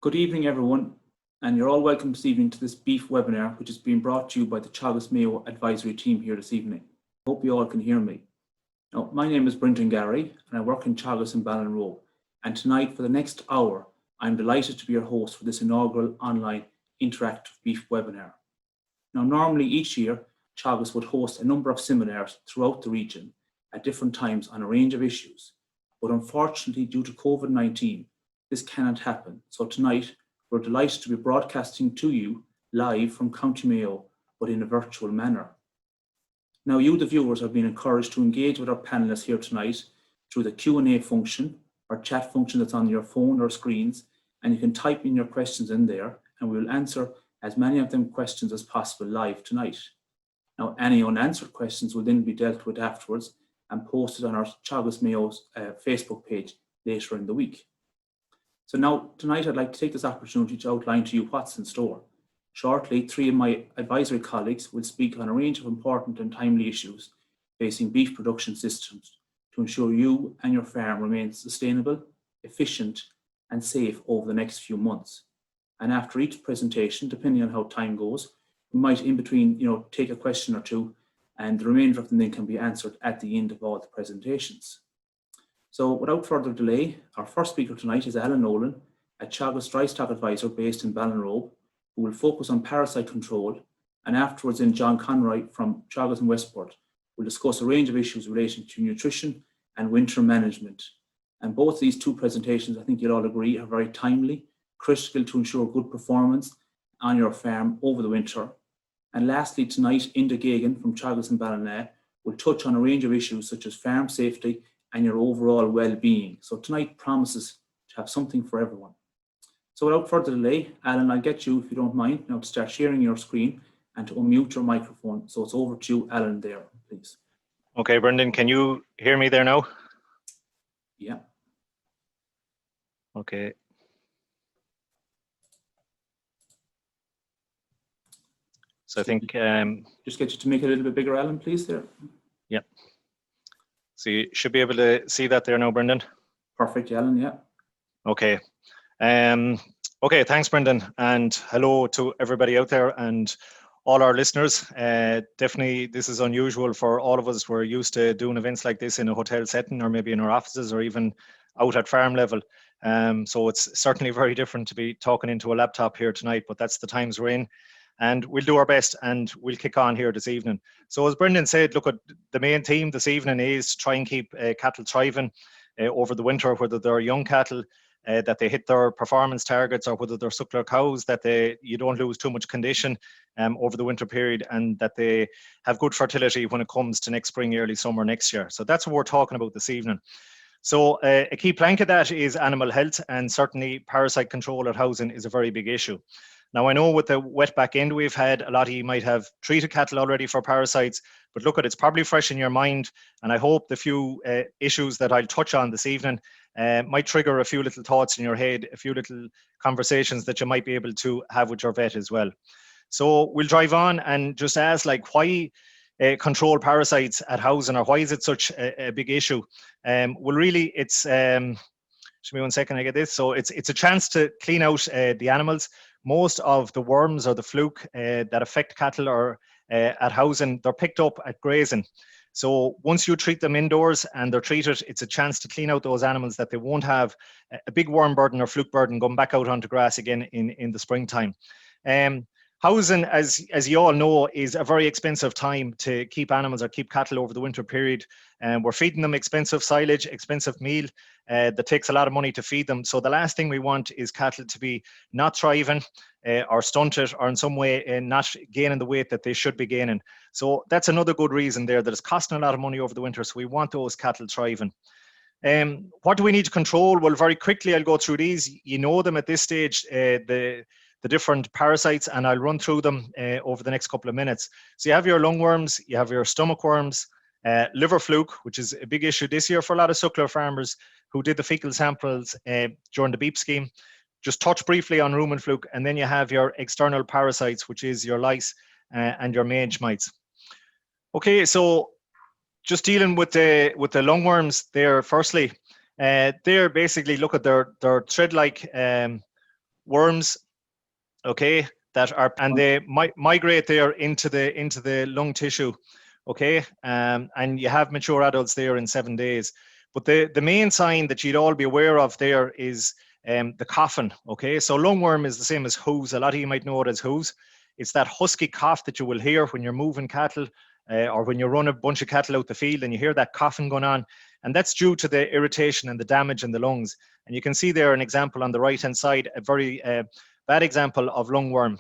Good evening, everyone, and you're all welcome this evening to this beef webinar, which is being brought to you by the Teagasc Mayo advisory team here this evening. I hope you all can hear me. Now, my name is Brendan Gary, and I work in Teagasc in Ballinrobe. And tonight, for the next hour, I'm delighted to be your host for this inaugural online interactive beef webinar. Now, normally each year, Teagasc would host a number of seminars throughout the region at different times on a range of issues. But unfortunately, due to COVID-19, this cannot happen. So tonight, we're delighted to be broadcasting to you live from County Mayo, but in a virtual manner. Now, you, the viewers, have been encouraged to engage with our panelists here tonight through the Q&A function or chat function that's on your phone or screens, and you can type in your questions in there, and we will answer as many of them questions as possible live tonight. Now, any unanswered questions will then be dealt with afterwards and posted on our Teagasc Mayo's Facebook page later in the week. So now, tonight, I'd like to take this opportunity to outline to you what's in store. Shortly, three of my advisory colleagues will speak on a range of important and timely issues facing beef production systems to ensure you and your farm remain sustainable, efficient, and safe over the next few months. And after each presentation, depending on how time goes, we might in between, take a question or two, and the remainder of them then can be answered at the end of all the presentations. So without further delay, our first speaker tonight is Alan Nolan, a Teagasc dry stock advisor based in Ballinrobe, who will focus on parasite control, and afterwards then John Conroy from Teagasc and Westport will discuss a range of issues relating to nutrition and winter management. And both these two presentations, I think you'll all agree, are very timely, critical to ensure good performance on your farm over the winter. And lastly, tonight, Inda Gagan from Teagasc and Ballina will touch on a range of issues such as farm safety and your overall well-being. So tonight promises to have something for everyone. So without further delay, Alan, I'll get you, if you don't mind, now to start sharing your screen and to unmute your microphone. So it's over to you, Alan, there, please. Okay, Brendan, can you hear me there now? Yeah. Okay. So I think just get you to make it a little bit bigger, Alan, please, there. Yeah. So you should be able to see that there now, Brendan. Perfect, Alan, yeah. Okay. Okay, thanks, Brendan, and hello to everybody out there and all our listeners. Definitely, this is unusual for all of us. We're used to doing events like this in a hotel setting or maybe in our offices or even out at farm level. So it's certainly very different to be talking into a laptop here tonight, but that's the times we're in. And we'll do our best and we'll kick on here this evening. So as Brendan said, look, at the main theme this evening is try and keep cattle thriving over the winter, whether they're young cattle, that they hit their performance targets, or whether they're suckler cows, that you don't lose too much condition over the winter period, and that they have good fertility when it comes to next spring, early summer next year. So that's what we're talking about this evening. So a key plank of that is animal health, and certainly parasite control at housing is a very big issue. Now, I know with the wet back end we've had, a lot of you might have treated cattle already for parasites, but look, it's probably fresh in your mind, and I hope the few issues that I'll touch on this evening might trigger a few little thoughts in your head, a few little conversations that you might be able to have with your vet as well. So we'll drive on and just ask, like, why control parasites at housing, or why is it such a big issue? Well, really, it's, just me 1 second, I get this. So it's a chance to clean out the animals. Most of the worms or the fluke that affect cattle or at housing, they're picked up at grazing. So once you treat them indoors and they're treated, it's a chance to clean out those animals, that they won't have a big worm burden or fluke burden going back out onto grass again in the springtime. Housing, as you all know, is a very expensive time to keep animals or keep cattle over the winter period. And we're feeding them expensive silage, expensive meal that takes a lot of money to feed them. So the last thing we want is cattle to be not thriving or stunted, or in some way not gaining the weight that they should be gaining. So that's another good reason there, that it's costing a lot of money over the winter. So we want those cattle thriving. What do we need to control? Well, very quickly, I'll go through these. You know them at this stage, the different parasites, and I'll run through them over the next couple of minutes. So you have your lungworms, you have your stomach worms, liver fluke, which is a big issue this year for a lot of suckler farmers who did the fecal samples during the beep scheme. Just touch briefly on rumen fluke, and then you have your external parasites, which is your lice and your mange mites. Okay, so just dealing with the lungworms there. Firstly, they're basically, look at their thread-like worms, okay, that are, and they migrate there into the lung tissue, okay, and you have mature adults there in 7 days. But the main sign that you'd all be aware of there is the coughing, okay. So lungworm is the same as whoos. A lot of you might know it as whoos. It's that husky cough that you will hear when you're moving cattle, or when you run a bunch of cattle out the field and you hear that coughing going on, and that's due to the irritation and the damage in the lungs. And you can see there an example on the right hand side, a very bad example of lungworm.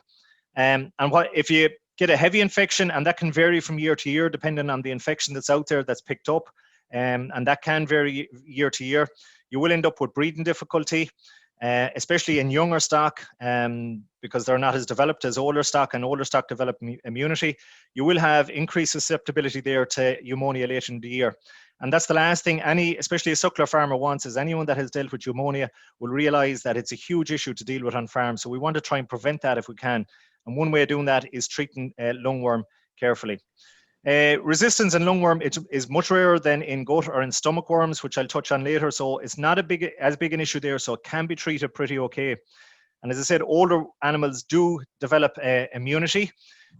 And what if you get a heavy infection, and that can vary from year to year depending on the infection that's out there that's picked up, and that can vary year to year. You will end up with breathing difficulty, especially in younger stock, because they're not as developed as older stock, and older stock develop immunity. You will have increased susceptibility there to pneumonia later in the year. And that's the last thing especially a suckler farmer wants, is anyone that has dealt with pneumonia will realize that it's a huge issue to deal with on farm. So we want to try and prevent that if we can. And one way of doing that is treating lungworm carefully. Resistance in lungworm is much rarer than in gut or in stomach worms, which I'll touch on later. So it's not as big an issue there. So it can be treated pretty okay. And as I said, older animals do develop immunity.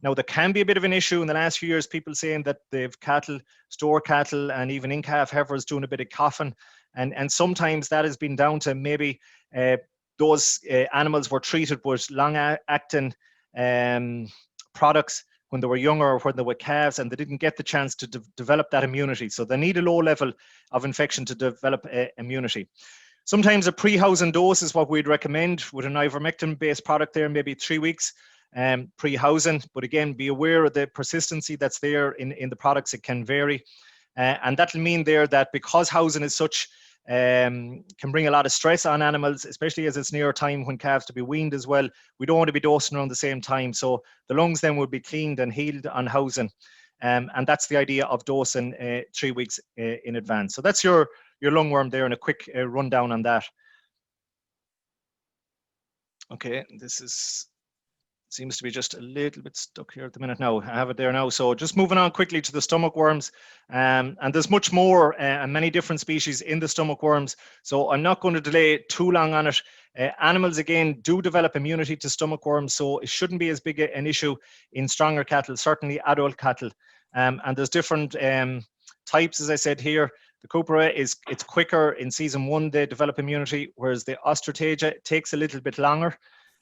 Now, there can be a bit of an issue in the last few years, people saying that they've store cattle, and even in-calf heifers doing a bit of coughing. And sometimes that has been down to maybe those animals were treated with long-acting products when they were younger or when they were calves, and they didn't get the chance to develop that immunity. So they need a low level of infection to develop immunity. Sometimes a pre-housing dose is what we'd recommend with an ivermectin-based product there, maybe 3 weeks pre-housing. But again, be aware of the persistency that's there in the products. It can vary. And that'll mean there that because housing is such, can bring a lot of stress on animals, especially as it's near time when calves to be weaned as well. We don't want to be dosing around the same time. So the lungs then will be cleaned and healed on housing. And that's the idea of dosing 3 weeks in advance. So that's your lungworm there, and a quick rundown on that. Okay, this seems to be just a little bit stuck here at the minute now. I have it there now. So just moving on quickly to the stomach worms. And there's much more and many different species in the stomach worms. So I'm not going to delay too long on it. Animals, again, do develop immunity to stomach worms. So it shouldn't be as big an issue in stronger cattle, certainly adult cattle. And there's different types, as I said here. The Cupera it's quicker in season 1, they develop immunity, whereas the Ostratagia takes a little bit longer.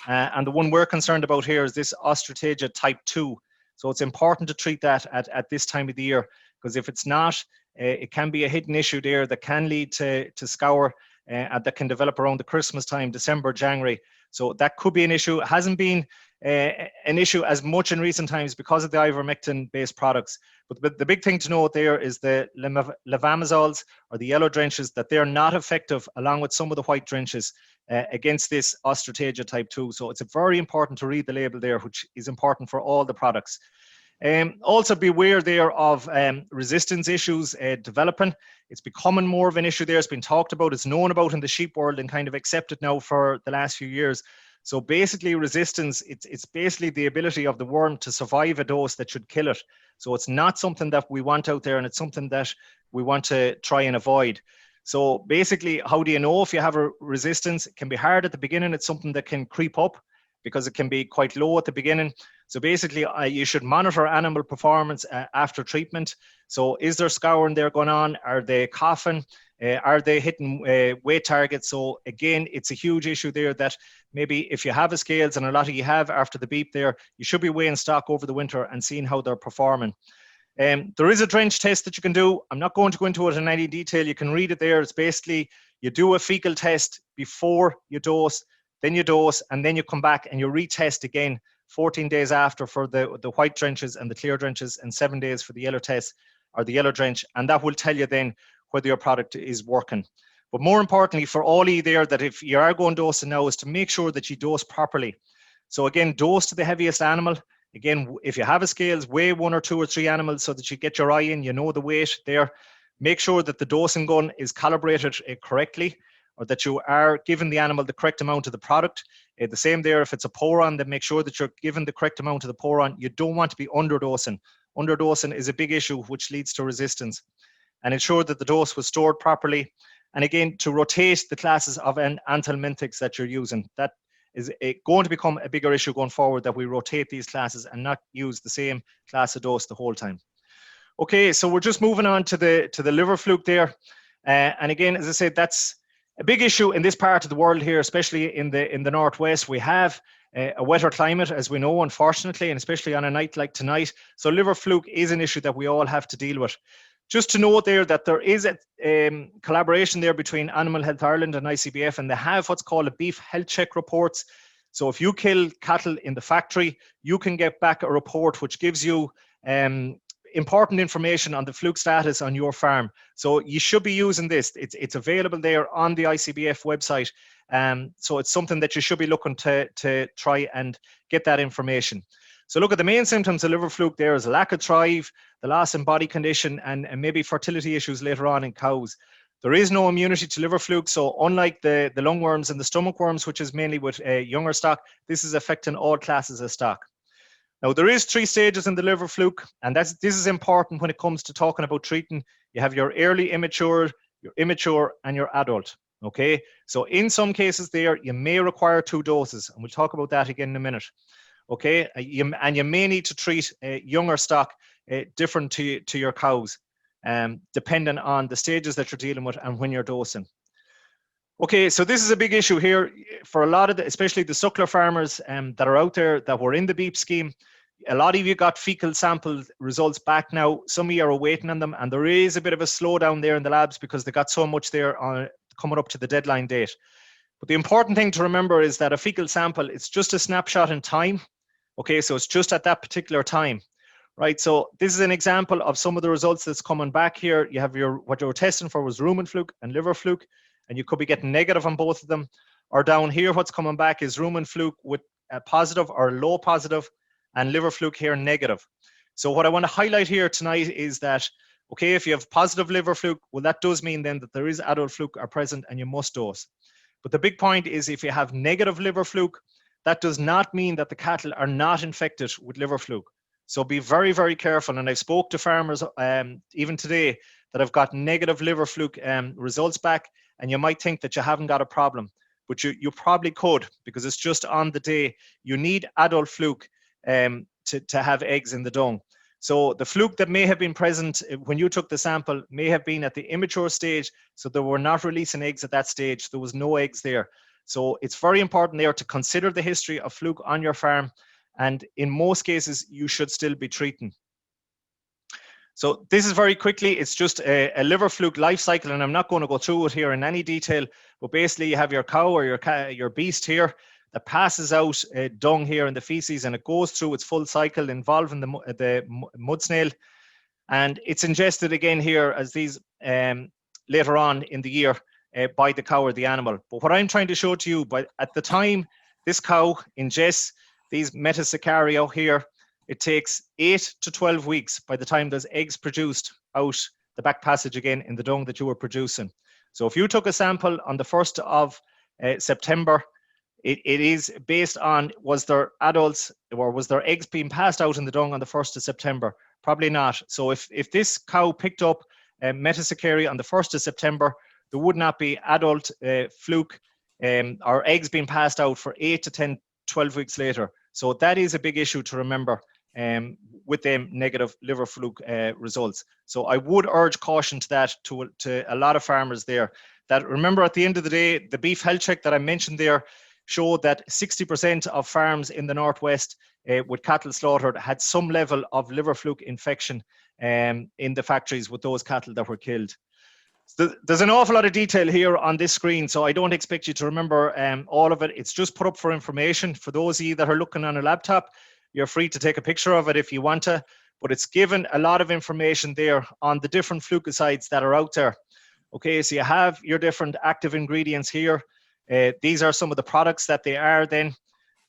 And the one we're concerned about here is this Ostratagia type 2. So it's important to treat that at this time of the year, because if it's not, it can be a hidden issue there that can lead to scour that can develop around the Christmas time, December, January. So that could be an issue. It hasn't been an issue as much in recent times because of the ivermectin-based products. But the big thing to note there is the levamisols, or the yellow drenches, that they're not effective, along with some of the white drenches, against this Ostratagia type 2. So it's very important to read the label there, which is important for all the products. Also beware there of resistance issues developing. It's becoming more of an issue there. It's been talked about, it's known about in the sheep world, and kind of accepted now for the last few years. So basically resistance, it's basically the ability of the worm to survive a dose that should kill it. So it's not something that we want out there, and it's something that we want to try and avoid. So basically, how do you know if you have a resistance? It can be hard at the beginning. It's something that can creep up because it can be quite low at the beginning. So basically, you should monitor animal performance after treatment. So is there scouring there going on? Are they coughing? Are they hitting weight targets? So again, it's a huge issue there that maybe if you have a scales, and a lot of you have after the beep there, you should be weighing stock over the winter and seeing how they're performing. There is a drench test that you can do. I'm not going to go into it in any detail. You can read it there. It's basically you do a fecal test before you dose, then you dose, and then you come back and you retest again 14 days after for the white drenches and the clear drenches, and 7 days for the yellow test or the yellow drench. And that will tell you then whether your product is working. But more importantly for all of you there, that if you are going dosing now, is to make sure that you dose properly. So again, dose to the heaviest animal. Again, if you have a scales, weigh 1 or 2 or 3 animals so that you get your eye in, you know the weight there. Make sure that the dosing gun is calibrated correctly, or that you are giving the animal the correct amount of the product. The same there, if it's a poron, then make sure that you're giving the correct amount of the poron. You don't want to be underdosing. Underdosing is a big issue, which leads to resistance. And ensure that the dose was stored properly. And again, to rotate the classes of anthelmintics that you're using. That is going to become a bigger issue going forward, that we rotate these classes and not use the same class of dose the whole time. Okay, so we're just moving on to the liver fluke there. And again, as I said, that's a big issue in this part of the world here, especially in the northwest. We have a wetter climate, as we know, unfortunately, and especially on a night like tonight. So liver fluke is an issue that we all have to deal with. Just to note there that there is a collaboration there between Animal Health Ireland and ICBF, and they have what's called a beef health check reports. So if you kill cattle in the factory, you can get back a report which gives you important information on the fluke status on your farm. So you should be using this. It's available there on the ICBF website. So it's something that you should be looking to try and get that information. So look at the main symptoms of liver fluke. There is a lack of thrive, the loss in body condition, and maybe fertility issues later on in cows. There is no immunity to liver fluke. So unlike the lungworms and the stomach worms, which is mainly with younger stock, this is affecting all classes of stock. Now, there is 3 stages in the liver fluke, and this is important when it comes to talking about treating. You have your early immature, your immature, and your adult. Okay, so in some cases there, you may require 2 doses, and we'll talk about that again in a minute. Okay, and you may need to treat younger stock different to your cows, depending on the stages that you're dealing with and when you're dosing. Okay, so this is a big issue here for a lot of especially the suckler farmers that are out there that were in the BEEP scheme. A lot of you got fecal sample results back now. Some of you are waiting on them, and there is a bit of a slowdown there in the labs because they got so much there on coming up to the deadline date. But the important thing to remember is that a fecal sample, it's just a snapshot in time. Okay, so it's just at that particular time, right? So this is an example of some of the results that's coming back here. You have what you were testing for was rumen fluke and liver fluke, and you could be getting negative on both of them. Or down here, what's coming back is rumen fluke with a positive or low positive, and liver fluke here negative. So what I want to highlight here tonight is that, okay, if you have positive liver fluke, well, that does mean then that there is adult fluke are present and you must dose. But the big point is if you have negative liver fluke, that does not mean that the cattle are not infected with liver fluke. So be very, very careful. And I spoke to farmers even today that have got negative liver fluke results back, and you might think that you haven't got a problem, but you probably could, because it's just on the day. You need adult fluke to have eggs in the dung. So the fluke that may have been present when you took the sample may have been at the immature stage, so they were not releasing eggs at that stage. There was no eggs there. So it's very important there to consider the history of fluke on your farm, and in most cases, you should still be treating. So this is very quickly, it's just a liver fluke life cycle, and I'm not going to go through it here in any detail, but basically you have your cow or your beast here that passes out dung here in the feces, and it goes through its full cycle involving the mud snail, and it's ingested again here as these later on in the year by the cow or the animal. But what I'm trying to show to you, at the time this cow ingests these metasaccharia here, it takes 8 to 12 weeks by the time there's eggs produced out the back passage again in the dung that you were producing. So if you took a sample on the 1st of September, it is based on, was there adults or was there eggs being passed out in the dung on the 1st of September? Probably not. So if this cow picked up metasaccharia on the 1st of September, there would not be adult fluke or eggs being passed out for 8 to 10, 12 weeks later. So that is a big issue to remember with them negative liver fluke results. So I would urge caution to that to a lot of farmers there. That remember, at the end of the day, the beef health check that I mentioned there showed that 60% of farms in the northwest with cattle slaughtered had some level of liver fluke infection in the factories with those cattle that were killed. There's an awful lot of detail here on this screen, so I don't expect you to remember all of it. It's just put up for information. For those of you that are looking on a laptop, you're free to take a picture of it if you want to, but it's given a lot of information there on the different flukicides that are out there. Okay, so you have your different active ingredients here. These are some of the products that they are then,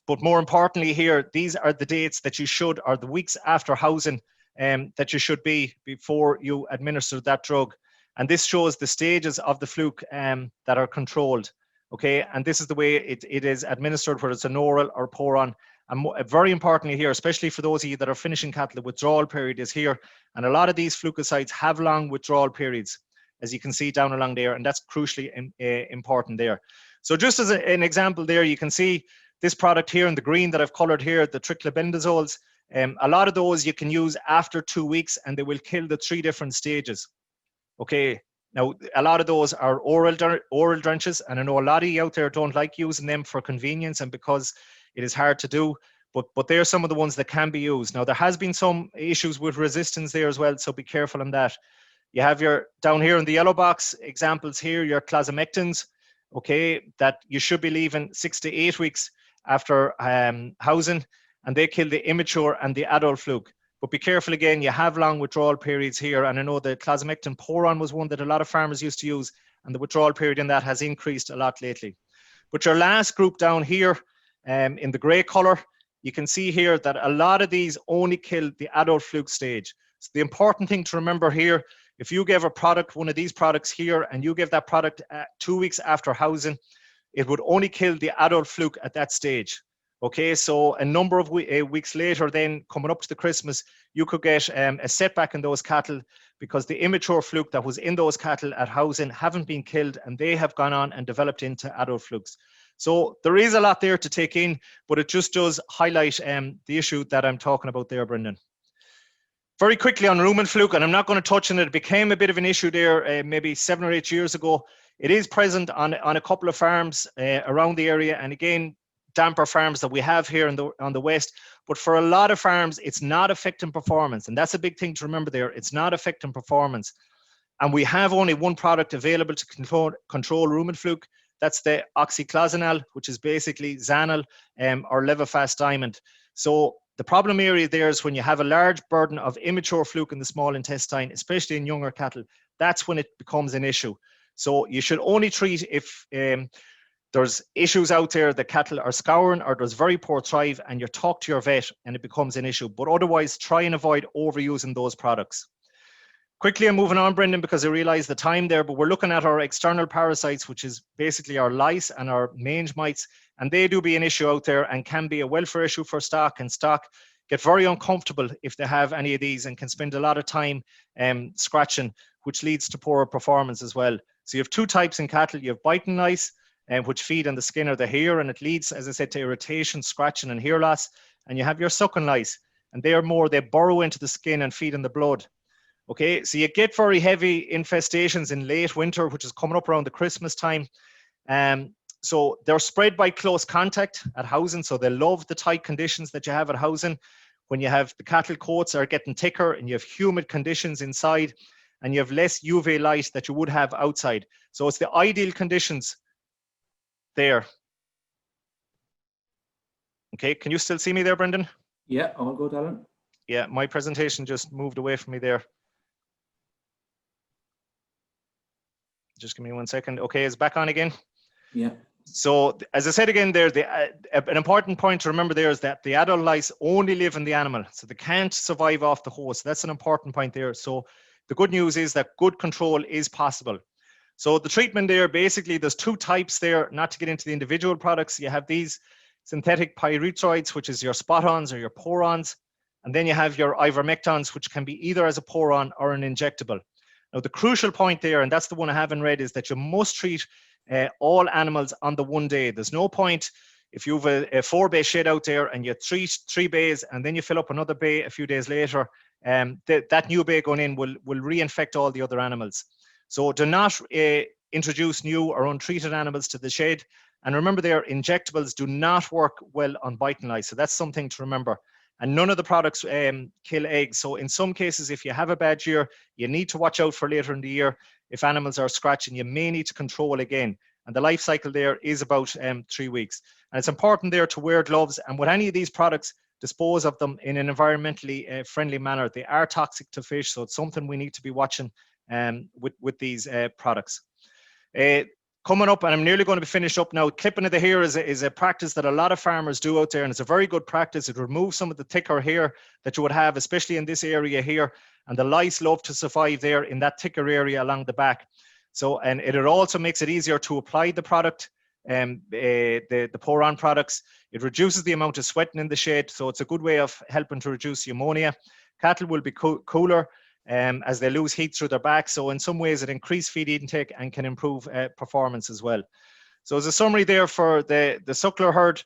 but more importantly here, these are the dates that you should, or the weeks after housing that you should be before you administer that drug. And this shows the stages of the fluke that are controlled. Okay, and this is the way it is administered, whether it's an oral or pour-on. And very importantly here, especially for those of you that are finishing cattle, the withdrawal period is here. And a lot of these flukicides have long withdrawal periods, as you can see down along there, and that's crucially important there. So just as an example there, you can see this product here in the green that I've colored here, the triclobendazoles, a lot of those you can use after 2 weeks and they will kill the 3 different stages. Okay, now a lot of those are oral drenches, and I know a lot of you out there don't like using them for convenience and because it is hard to do, but they're some of the ones that can be used. Now there has been some issues with resistance there as well, so be careful on that. You have your, down here in the yellow box, examples here, your clasomectins, okay, that you should be leaving 6 to 8 weeks after housing, and they kill the immature and the adult fluke. But be careful again, you have long withdrawal periods here, and I know the clasomectin poron was one that a lot of farmers used to use, and the withdrawal period in that has increased a lot lately. But your last group down here, in the grey colour, you can see here that a lot of these only kill the adult fluke stage. So the important thing to remember here, if you give a product, one of these products here, and you give that product 2 weeks after housing, it would only kill the adult fluke at that stage. Okay, so a number of weeks later, then coming up to the Christmas, you could get a setback in those cattle because the immature fluke that was in those cattle at housing haven't been killed and they have gone on and developed into adult flukes. So there is a lot there to take in, but it just does highlight the issue that I'm talking about there, Brendan. Very quickly on rumen fluke, and I'm not going to touch on it. It became a bit of an issue there maybe 7 or 8 years ago. It is present on a couple of farms around the area, and again, damper farms that we have here on the west. But for a lot of farms, it's not affecting performance, and that's a big thing to remember there. It's not affecting performance, and we have only one product available to control rumen fluke. That's the oxyclosanal, which is basically Zanal or Levofast Diamond. So the problem area there is when you have a large burden of immature fluke in the small intestine, especially in younger cattle, that's when it becomes an issue. So you should only treat if there's issues out there, the cattle are scouring or there's very poor thrive, and you talk to your vet and it becomes an issue. But otherwise, try and avoid overusing those products. Quickly, I'm moving on, Brendan, because I realize the time there, but we're looking at our external parasites, which is basically our lice and our mange mites, and they do be an issue out there and can be a welfare issue for stock, and stock get very uncomfortable if they have any of these and can spend a lot of time scratching, which leads to poorer performance as well. So you have 2 types in cattle. You have biting lice, which feed on the skin or the hair, and it leads, as I said, to irritation, scratching and hair loss. And you have your sucking lice, and they burrow into the skin and feed on the blood. Okay, so you get very heavy infestations in late winter, which is coming up around the Christmas time. So they're spread by close contact at housing, so they love the tight conditions that you have at housing. When you have the cattle coats are getting thicker and you have humid conditions inside, and you have less UV light that you would have outside. So it's the ideal conditions there. Okay, can you still see me there, Brendan? Yeah, all good, Alan. Yeah, my presentation just moved away from me there. Just give me 1 second. Okay, it's back on again. Yeah. So as I said again there, an important point to remember there is that the adult lice only live in the animal, so they can't survive off the host. That's an important point there. So the good news is that good control is possible. So the treatment there, basically there's 2 types there, not to get into the individual products. You have these synthetic pyrethroids, which is your spot-ons or your porons, and then you have your ivermectins, which can be either as a poron or an injectable. Now, the crucial point there, and that's the one I have in red, is that you must treat all animals on the 1 day. There's no point if you have a 4-bay shed out there and you treat 3 bays and then you fill up another bay a few days later, that new bay going in will reinfect all the other animals. So do not introduce new or untreated animals to the shed. And remember there, injectables do not work well on biting lice. So that's something to remember. And none of the products kill eggs. So in some cases, if you have a bad year, you need to watch out for later in the year. If animals are scratching, you may need to control again. And the life cycle there is about 3 weeks. And it's important there to wear gloves. And with any of these products, dispose of them in an environmentally friendly manner. They are toxic to fish, so it's something we need to be watching with these products. Coming up, and I'm nearly going to be finished up now, clipping of the hair is a practice that a lot of farmers do out there, and it's a very good practice. It removes some of the thicker hair that you would have, especially in this area here, and the lice love to survive there in that thicker area along the back. So, and it also makes it easier to apply the product, the pour-on products. It reduces the amount of sweating in the shed, so it's a good way of helping to reduce ammonia. Cattle will be cooler as they lose heat through their back. So in some ways it increases feed intake and can improve performance as well. So as a summary there for the suckler herd,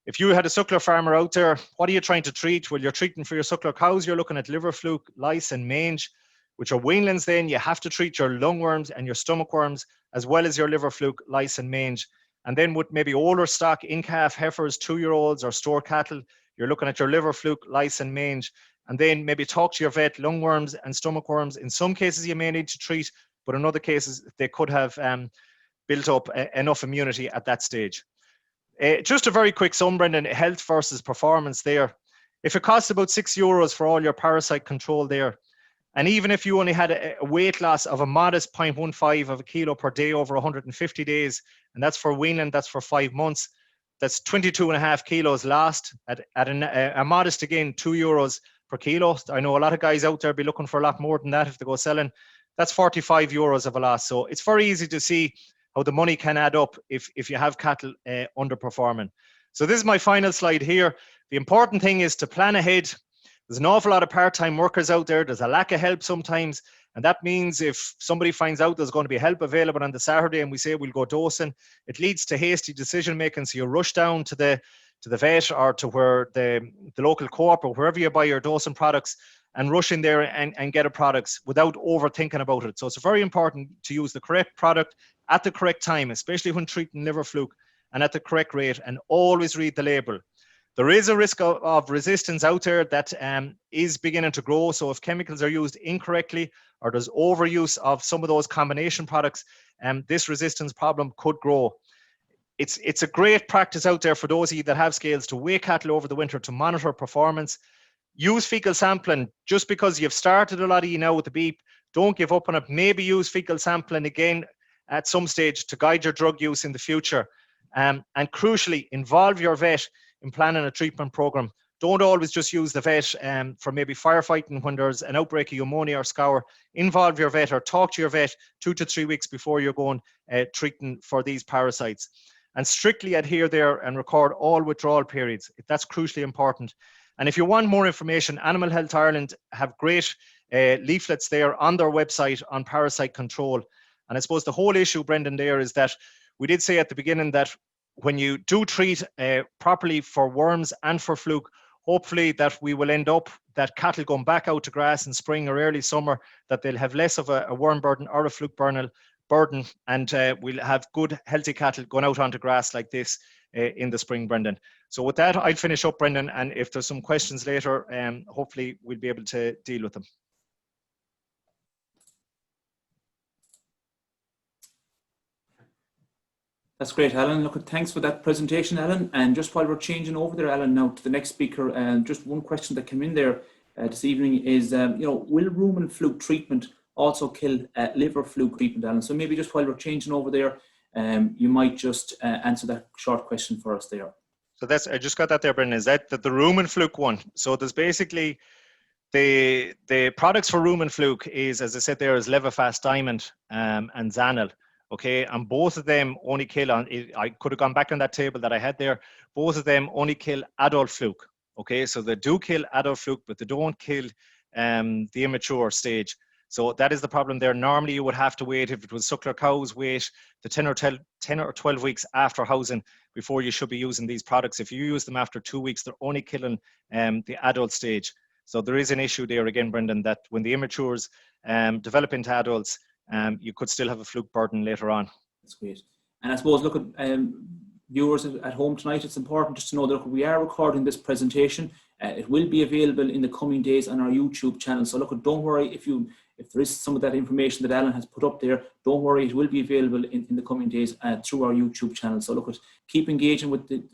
If you had a suckler farmer out there, what are you trying to treat? Well, you're treating for your suckler cows, you're looking at liver fluke, lice and mange. With your weanlings then, you have to treat your lungworms and your stomach worms, as well as your liver fluke, lice and mange. And then with maybe older stock, in-calf heifers, 2-year-olds or store cattle, you're looking at your liver fluke, lice and mange. And then maybe talk to your vet, lungworms and stomach worms. In some cases, you may need to treat, but in other cases, they could have built up enough immunity at that stage. Just a very quick sum, Brendan, health versus performance there. If it costs about €6 for all your parasite control there, and even if you only had a weight loss of a modest 0.15 of a kilo per day over 150 days, and that's for weaning, that's for 5 months, that's 22.5 kilos lost at a modest, again, €2 per kilo. I know a lot of guys out there be looking for a lot more than that if they go selling. That's €45 of a loss. So it's very easy to see how the money can add up if you have cattle underperforming. So this is my final slide here. The important thing is to plan ahead. There's an awful lot of part-time workers out there. There's a lack of help sometimes. And that means if somebody finds out there's going to be help available on the Saturday and we say we'll go dosing, it leads to hasty decision-making. So you rush down to the vet or to where the local co-op or wherever you buy your dosing products and rush in there and get a products without overthinking about it. So it's very important to use the correct product at the correct time, especially when treating liver fluke, and at the correct rate, and always read the label. There is a risk of resistance out there that is beginning to grow. So if chemicals are used incorrectly or there's overuse of some of those combination products, this resistance problem could grow. It's a great practice out there for those of you that have scales to weigh cattle over the winter to monitor performance. Use fecal sampling. Just because you've started a lot of you now with the beep, don't give up on it. Maybe use fecal sampling again at some stage to guide your drug use in the future. And crucially, involve your vet in planning a treatment program. Don't always just use the vet for maybe firefighting when there's an outbreak of pneumonia or scour. Involve your vet or talk to your vet 2 to 3 weeks before you're going treating for these parasites. And strictly adhere there and record all withdrawal periods. That's crucially important. And if you want more information, Animal Health Ireland have great leaflets there on their website on parasite control. And I suppose the whole issue, Brendan, there is that we did say at the beginning that when you do treat properly for worms and for fluke, hopefully that we will end up that cattle going back out to grass in spring or early summer, that they'll have less of a worm burden or a fluke burden, and we'll have good, healthy cattle going out onto grass like this in the spring, Brendan. So with that, I'll finish up, Brendan, and if there's some questions later, hopefully we'll be able to deal with them. That's great, Alan. Look, thanks for that presentation, Alan. And just while we're changing over there, Alan, now to the next speaker, just one question that came in there this evening is, will rumen fluke treatment also kill liver fluke treatment, Alan? So maybe just while we're changing over there, you might just answer that short question for us there. So that's, I just got that there, Brendan. Is that the rumen fluke one? So there's basically the products for rumen fluke is, as I said there, is Levofast Diamond and Zanil. Okay, and both of them only kill I could have gone back on that table that I had there. Both of them only kill adult fluke. Okay, so they do kill adult fluke, but they don't kill the immature stage. So that is the problem there. Normally you would have to wait, if it was suckler cows, wait the 10 or 12 weeks after housing before you should be using these products. If you use them after 2 weeks, they're only killing the adult stage. So there is an issue there again, Brendan, that when the immatures develop into adults, you could still have a fluke burden later on. That's great. And I suppose, look, at viewers at home tonight, it's important just to know that we are recording this presentation. It will be available in the coming days on our YouTube channel. So look, don't worry if there is some of that information that Alan has put up there, don't worry, it will be available in the coming days through our YouTube channel. So look, keep engaging with the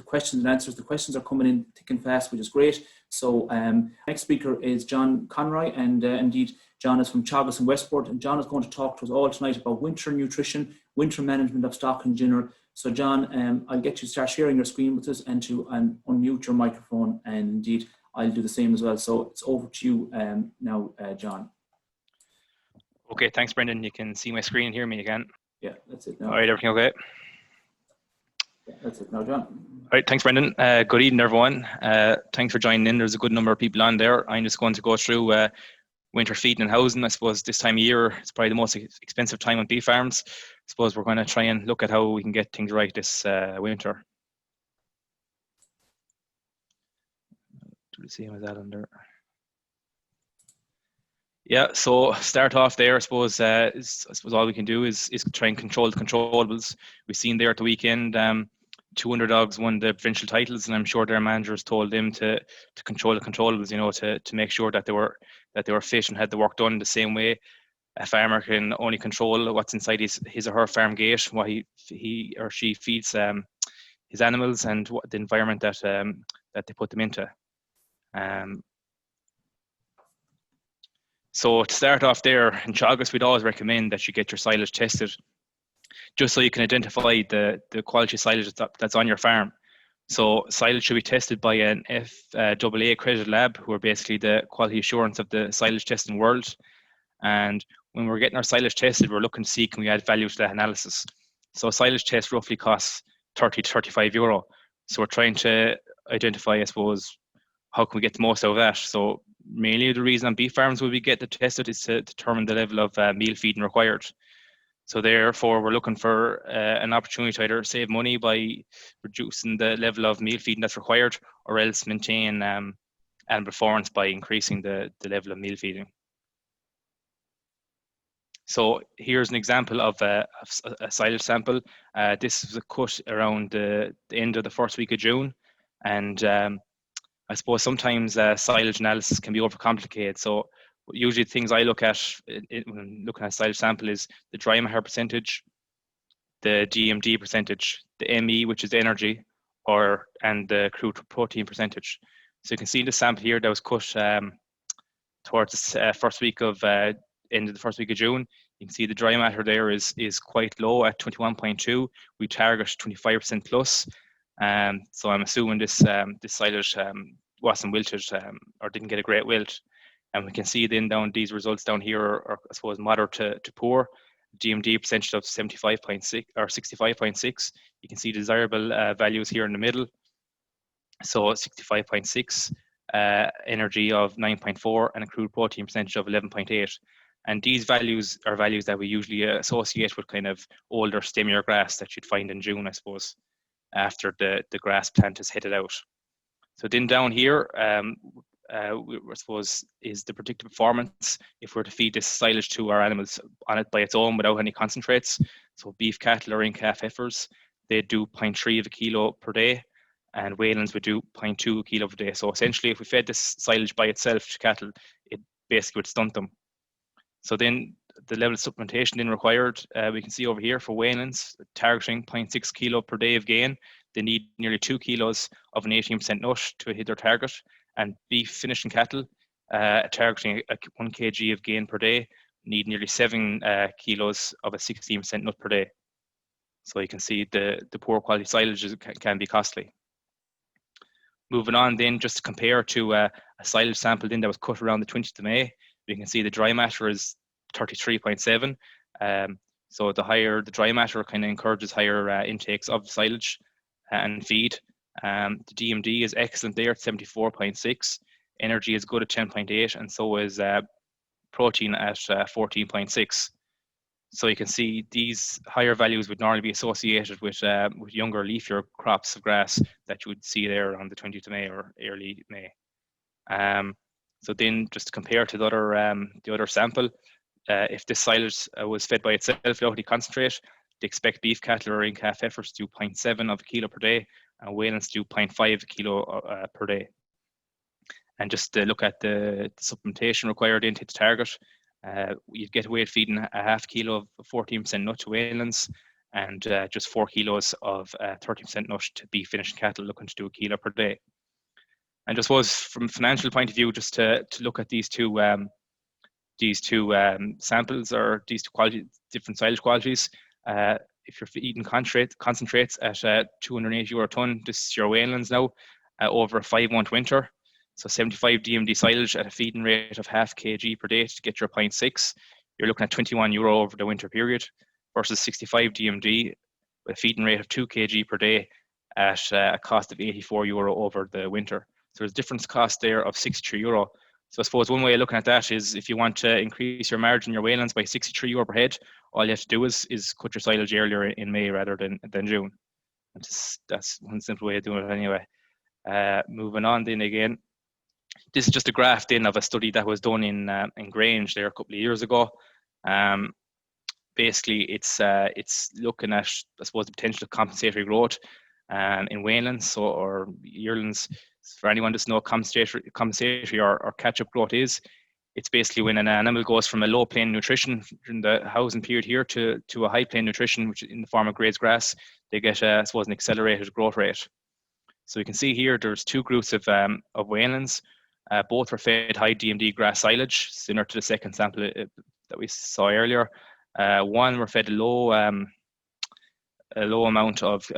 questions and answers. The questions are coming in thick and fast, which is great. So next speaker is John Conroy, and indeed John is from Teagasc and Westport, and John is going to talk to us all tonight about winter nutrition, winter management of stock in general. So John, I'll get you to start sharing your screen with us and to unmute your microphone, and indeed I'll do the same as well. So it's over to you now, John. Okay, thanks, Brendan. You can see my screen and hear me again. Yeah, that's it now. All right, everything okay? Yeah, that's it now, John. All right, thanks, Brendan. Good evening, everyone. Thanks for joining in. There's a good number of people on there. I'm just going to go through winter feeding and housing. I suppose this time of year, it's probably the most expensive time on beef farms. I suppose we're going to try and look at how we can get things right this winter. do the same as Alan there. Yeah, so start off there. I suppose all we can do is try and control the controllables. We've seen there at the weekend, 2 underdogs won the provincial titles, and I'm sure their managers told them to control the controllables. To make sure that they were fit and had the work done the same way a farmer can only control what's inside his or her farm gate, what he or she feeds his animals, and what the environment that they put them into. So to start off there, in Teagasc, we'd always recommend that you get your silage tested, just so you can identify the quality silage that's on your farm. So silage should be tested by an FAA accredited lab, who are basically the quality assurance of the silage testing world. And when we're getting our silage tested, we're looking to see, can we add value to that analysis? So a silage test roughly costs 30 to 35 euro. So we're trying to identify, I suppose, how can we get the most out of that? So mainly the reason on beef farms will we get it tested is to determine the level of meal feeding required. So therefore, we're looking for an opportunity to either save money by reducing the level of meal feeding that's required, or else maintain animal performance by increasing the level of meal feeding. So here's an example of a silage sample. This is a cut around the end of the first week of June, and I suppose sometimes silage analysis can be overcomplicated. So usually things I look at when looking at a silage sample is the dry matter percentage, the DMD percentage, the ME, which is energy, and the crude protein percentage. So you can see the sample here that was cut towards the first week of end of the first week of June. You can see the dry matter there is quite low at 21.2. We target 25% plus. So I'm assuming this silage wasn't wilted or didn't get a great wilt. And we can see then down these results down here are I suppose moderate to poor. DMD percentage of 75.6 or 65.6. You can see desirable values here in the middle. So 65.6, energy of 9.4, and a crude protein percentage of 11.8. And these values are values that we usually associate with kind of older stemmier grass that you'd find in June, I suppose, after the grass plant is headed out. So then down here, I suppose, is the predicted performance if we're to feed this silage to our animals on it by its own without any concentrates. So beef cattle or in-calf heifers, they do 0.3 of a kilo per day, and Waylands would do 0.2 kilo per day. So essentially, if we fed this silage by itself to cattle, it basically would stunt them. So then the level of supplementation then required, we can see over here for Waylands, targeting 0.6 kilo per day of gain. They need nearly 2 kilos of an 18% nut to hit their target. And beef finishing cattle, targeting 1 kg of gain per day, need nearly 7 kilos of a 16% nut per day. So you can see the poor quality silage can be costly. Moving on then, just to compare to a silage sample then that was cut around the 20th of May, you can see the dry matter is 33.7. So the higher the dry matter kind of encourages higher intakes of silage and feed. The DMD is excellent there at 74.6. Energy is good at 10.8, and so is protein at 14.6. So you can see these higher values would normally be associated with younger leafier crops of grass that you would see there on the 20th of May or early May. So then, just to compare to the other sample, if this silage was fed by itself without any concentrate, they expect beef cattle or in-calf heifers to do 0.7 of a kilo per day, and Waylands do 0.5 a kilo per day. And just to look at the supplementation required into its target, you'd get away feeding a half kilo of 14% nut to Waylands, and just 4 kilos of 30% nut to beef finished cattle, looking to do a kilo per day. And just was from a financial point of view, just to look at these two samples, or these two different silage qualities. If you're eating concentrates at 280 euro a ton, this is your Waylands now, over a 5-month winter. So 75 DMD silage at a feeding rate of half kg per day to get your 0.6, you're looking at 21 euro over the winter period, versus 65 DMD with a feeding rate of 2 kg per day at a cost of 84 euro over the winter. So there's a difference cost there of 63 euro. So I suppose one way of looking at that is, if you want to increase your margin, your Waylands, by 63 euro per head, all you have to do is cut your silage earlier in May rather than June. That's one simple way of doing it anyway. Moving on then again, This is just a graph then of a study that was done in Grange there a couple of years ago. Basically, it's looking at, I suppose, the potential of compensatory growth in weanlings or yearlings. For anyone who doesn't know what compensatory or catch-up growth is, it's basically when an animal goes from a low plane nutrition during the housing period here to a high plane nutrition, which in the form of grazed grass, they get, I suppose, an accelerated growth rate. So you can see here there's two groups of weanlings. Both were fed high DMD grass silage, similar to the second sample that we saw earlier. One were fed a low amount of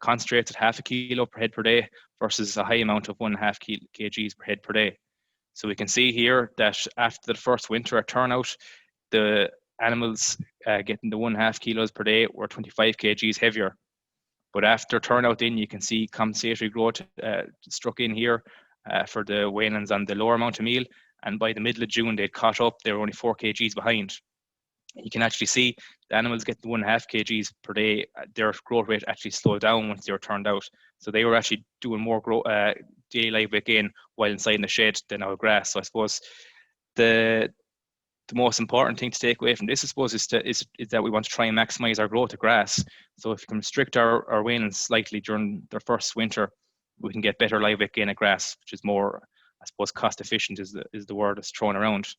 concentrates at 0.5 kilo per head per day versus a high amount of 1.5 kgs per head per day. So we can see here that after the first winter at turnout, the animals getting the 1.5 kilos per day were 25 kgs heavier. But after turnout in, you can see compensatory growth struck in here for the weanlings on the lower amount of meal. And by the middle of June, they'd caught up. They were only 4 kgs behind. You can actually see the animals getting 1.5 kgs per day. Their growth rate actually slowed down once they were turned out. So they were actually doing more daily live weight gain while inside in the shed than out of grass. So I suppose the most important thing to take away from this, I suppose, is that we want to try and maximize our growth of grass. So if we can restrict our weanlings slightly during their first winter, we can get better live weight gain of grass, which is more, I suppose, cost efficient is the word that's thrown around.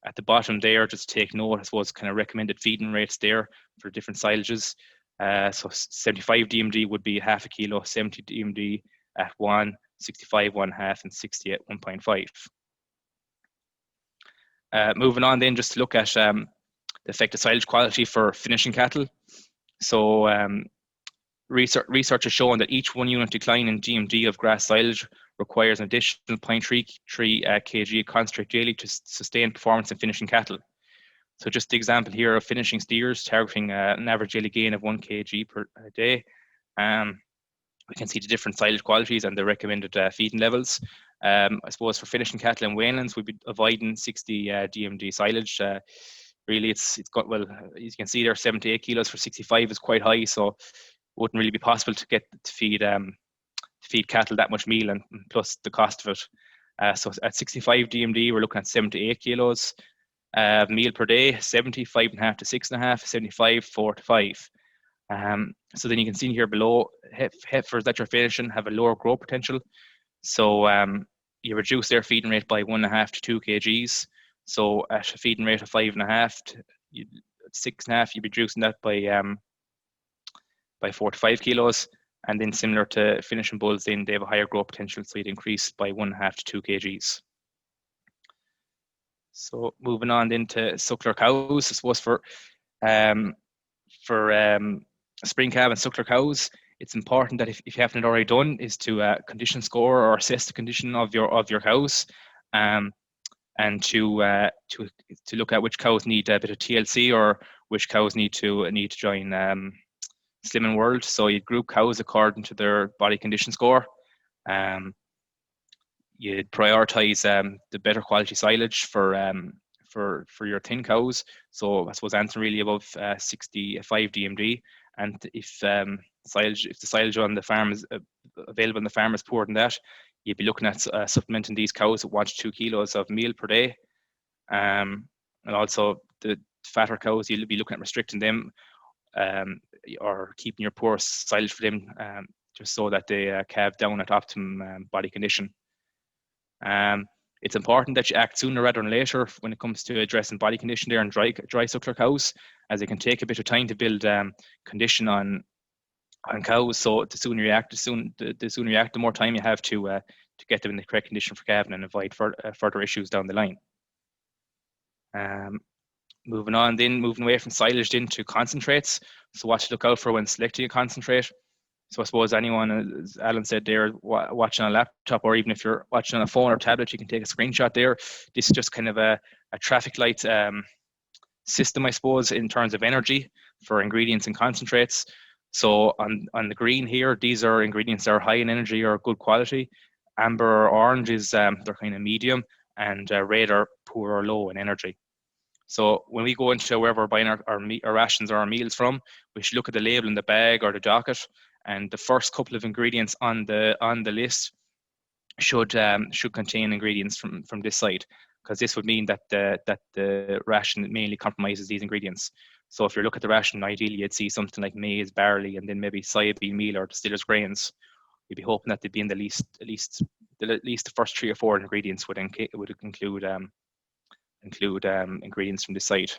At the bottom there, just take note, I suppose, kind of recommended feeding rates there for different silages. So 75 DMD would be 0.5 kilo, 70 DMD at 1, 65 1/2, and 60 at 1.5. Moving on then, just to look at the effect of silage quality for finishing cattle. So research has shown that each 1 unit decline in DMD of grass silage requires an additional 0.33 kg concentrate daily to sustain performance in finishing cattle. So just the example here of finishing steers targeting an average daily gain of 1 kg per day. We can see the different silage qualities and the recommended feeding levels. I suppose for finishing cattle and weanlings, we'd be avoiding 60 DMD silage. Really, it's got, well, as you can see there, 78 kilos for 65 is quite high, so it wouldn't really be possible to feed cattle that much meal, and plus the cost of it. So at 65 DMD, we're looking at 78 kilos meal per day, 70, 5.5 to 6.5, 75, 4 to 5. So then you can see here below, heifers that you're finishing have a lower growth potential. So you reduce their feeding rate by 1.5 to 2 kgs. So at a feeding rate of 5.5 to 6.5, you'd be reducing that by 4 to 5 kilos. And then similar to finishing bulls, then they have a higher growth potential, so you'd increase by 1.5 to 2 kgs. So moving on then to suckler cows, I suppose for spring calf and suckler cows, it's important that if you haven't already done, is to condition score or assess the condition of your cows, and to look at which cows need a bit of TLC or which cows need to join Slimming World. So you group cows according to their body condition score. You'd prioritize the better quality silage for your thin cows. So I suppose anything really above 65 DMD. And if the silage on the farm is available on the farm is poorer than that, you'd be looking at supplementing these cows with 1 to 2 kilos of meal per day. And also the fatter cows, you'll be looking at restricting them or keeping your poor silage for them just so that they calve down at optimum body condition. It's important that you act sooner rather than later when it comes to addressing body condition there in dry suckler cows, as it can take a bit of time to build condition on cows. So the sooner you act, the more time you have to get them in the correct condition for calving and avoid further issues down the line. Moving away from silage into concentrates. So what to look out for when selecting a concentrate. So I suppose anyone, as Alan said there, watching on a laptop, or even if you're watching on a phone or tablet, you can take a screenshot there. This is just kind of a traffic light system, I suppose, in terms of energy for ingredients and concentrates. So on the green here, these are ingredients that are high in energy or good quality. Amber or orange is they're kind of medium, and red are poor or low in energy. So when we go into wherever we're buying our rations or our meals from, we should look at the label in the bag or the docket, and the first couple of ingredients on the list should contain ingredients from this site, because this would mean that the ration mainly compromises these ingredients. So if you look at the ration, ideally you'd see something like maize, barley, and then maybe soybean meal or distillers grains. You'd be hoping that they'd be in at least the first 3 or 4 ingredients would include ingredients from this site.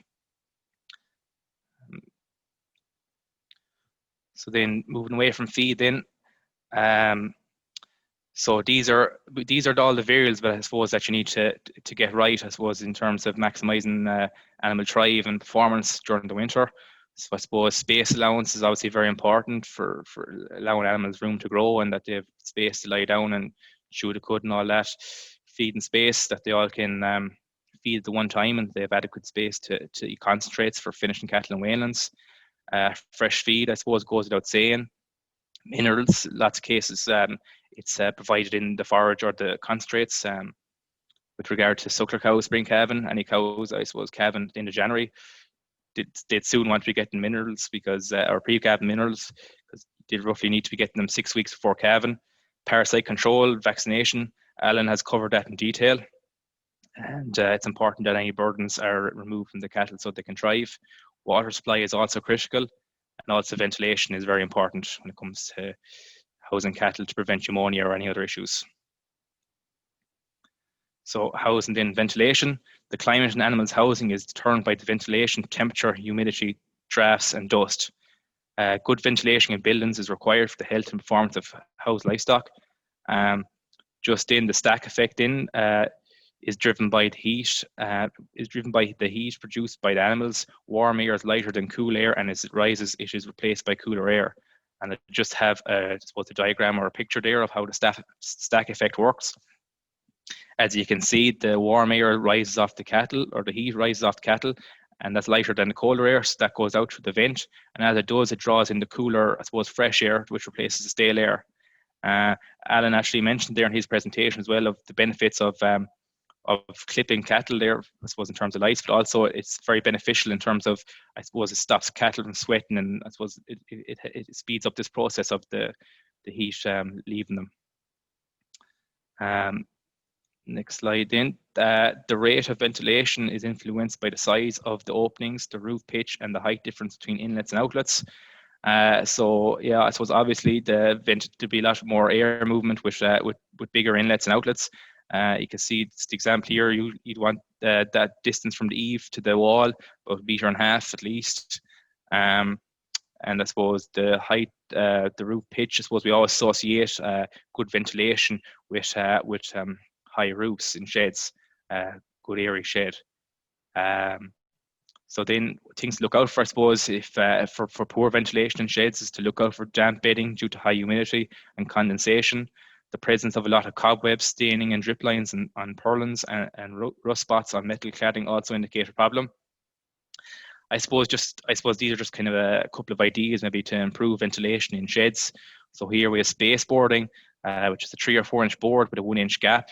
So then moving away from feed, then so these are all the variables, but I suppose that you need to get right, I suppose, in terms of maximizing animal thrive and performance during the winter. So I suppose space allowance is obviously very important for allowing animals room to grow and that they have space to lie down and chew the cud and all that. Feeding space, that they all can feed at the one time and they have adequate space to eat concentrates for finishing cattle and weanlands. Fresh feed, I suppose, goes without saying. Minerals, lots of cases, it's provided in the forage or the concentrates. With regard to suckler cows, spring calving, any cows, I suppose, calving at the end of January, they'd soon want to be getting minerals because, or pre-calving minerals, because they roughly need to be getting them 6 weeks before calving. Parasite control, vaccination, Alan has covered that in detail. And it's important that any burdens are removed from the cattle so they can thrive. Water supply is also critical, and also ventilation is very important when it comes to housing cattle to prevent pneumonia or any other issues. So housing, then ventilation. The climate in animals' housing is determined by the ventilation, temperature, humidity, drafts, and dust. Good ventilation in buildings is required for the health and performance of housed livestock. Just in the stack effect is driven by the heat. Produced by the animals. Warm air is lighter than cool air, and as it rises, it is replaced by cooler air. And I just have, I suppose, a diagram or a picture there of how the stack effect works. As you can see, the warm air rises off the cattle, or the heat rises off the cattle, and that's lighter than the colder air, so that goes out through the vent. And as it does, it draws in the cooler, I suppose, fresh air, which replaces the stale air. Alan actually mentioned there in his presentation as well of the benefits of clipping cattle there, I suppose, in terms of lice, but also it's very beneficial in terms of, I suppose, it stops cattle from sweating, and I suppose it speeds up this process of the heat leaving them. Next slide then. The rate of ventilation is influenced by the size of the openings, the roof pitch, and the height difference between inlets and outlets. So yeah, I suppose obviously the vent to be a lot more air movement with bigger inlets and outlets. You can see it's the example here. You'd want that distance from the eave to the wall about 1.5 meters at least. And I suppose the height, the roof pitch, I suppose we always associate good ventilation with high roofs in sheds, good airy shed. So then things to look out for, I suppose, if for poor ventilation in sheds, is to look out for damp bedding due to high humidity and condensation. The presence of a lot of cobwebs, staining and drip lines on purlins and rust spots on metal cladding also indicate a problem. I suppose these are just kind of a couple of ideas maybe to improve ventilation in sheds. So here we have space boarding, which is a 3 or 4 inch board with a 1 inch gap.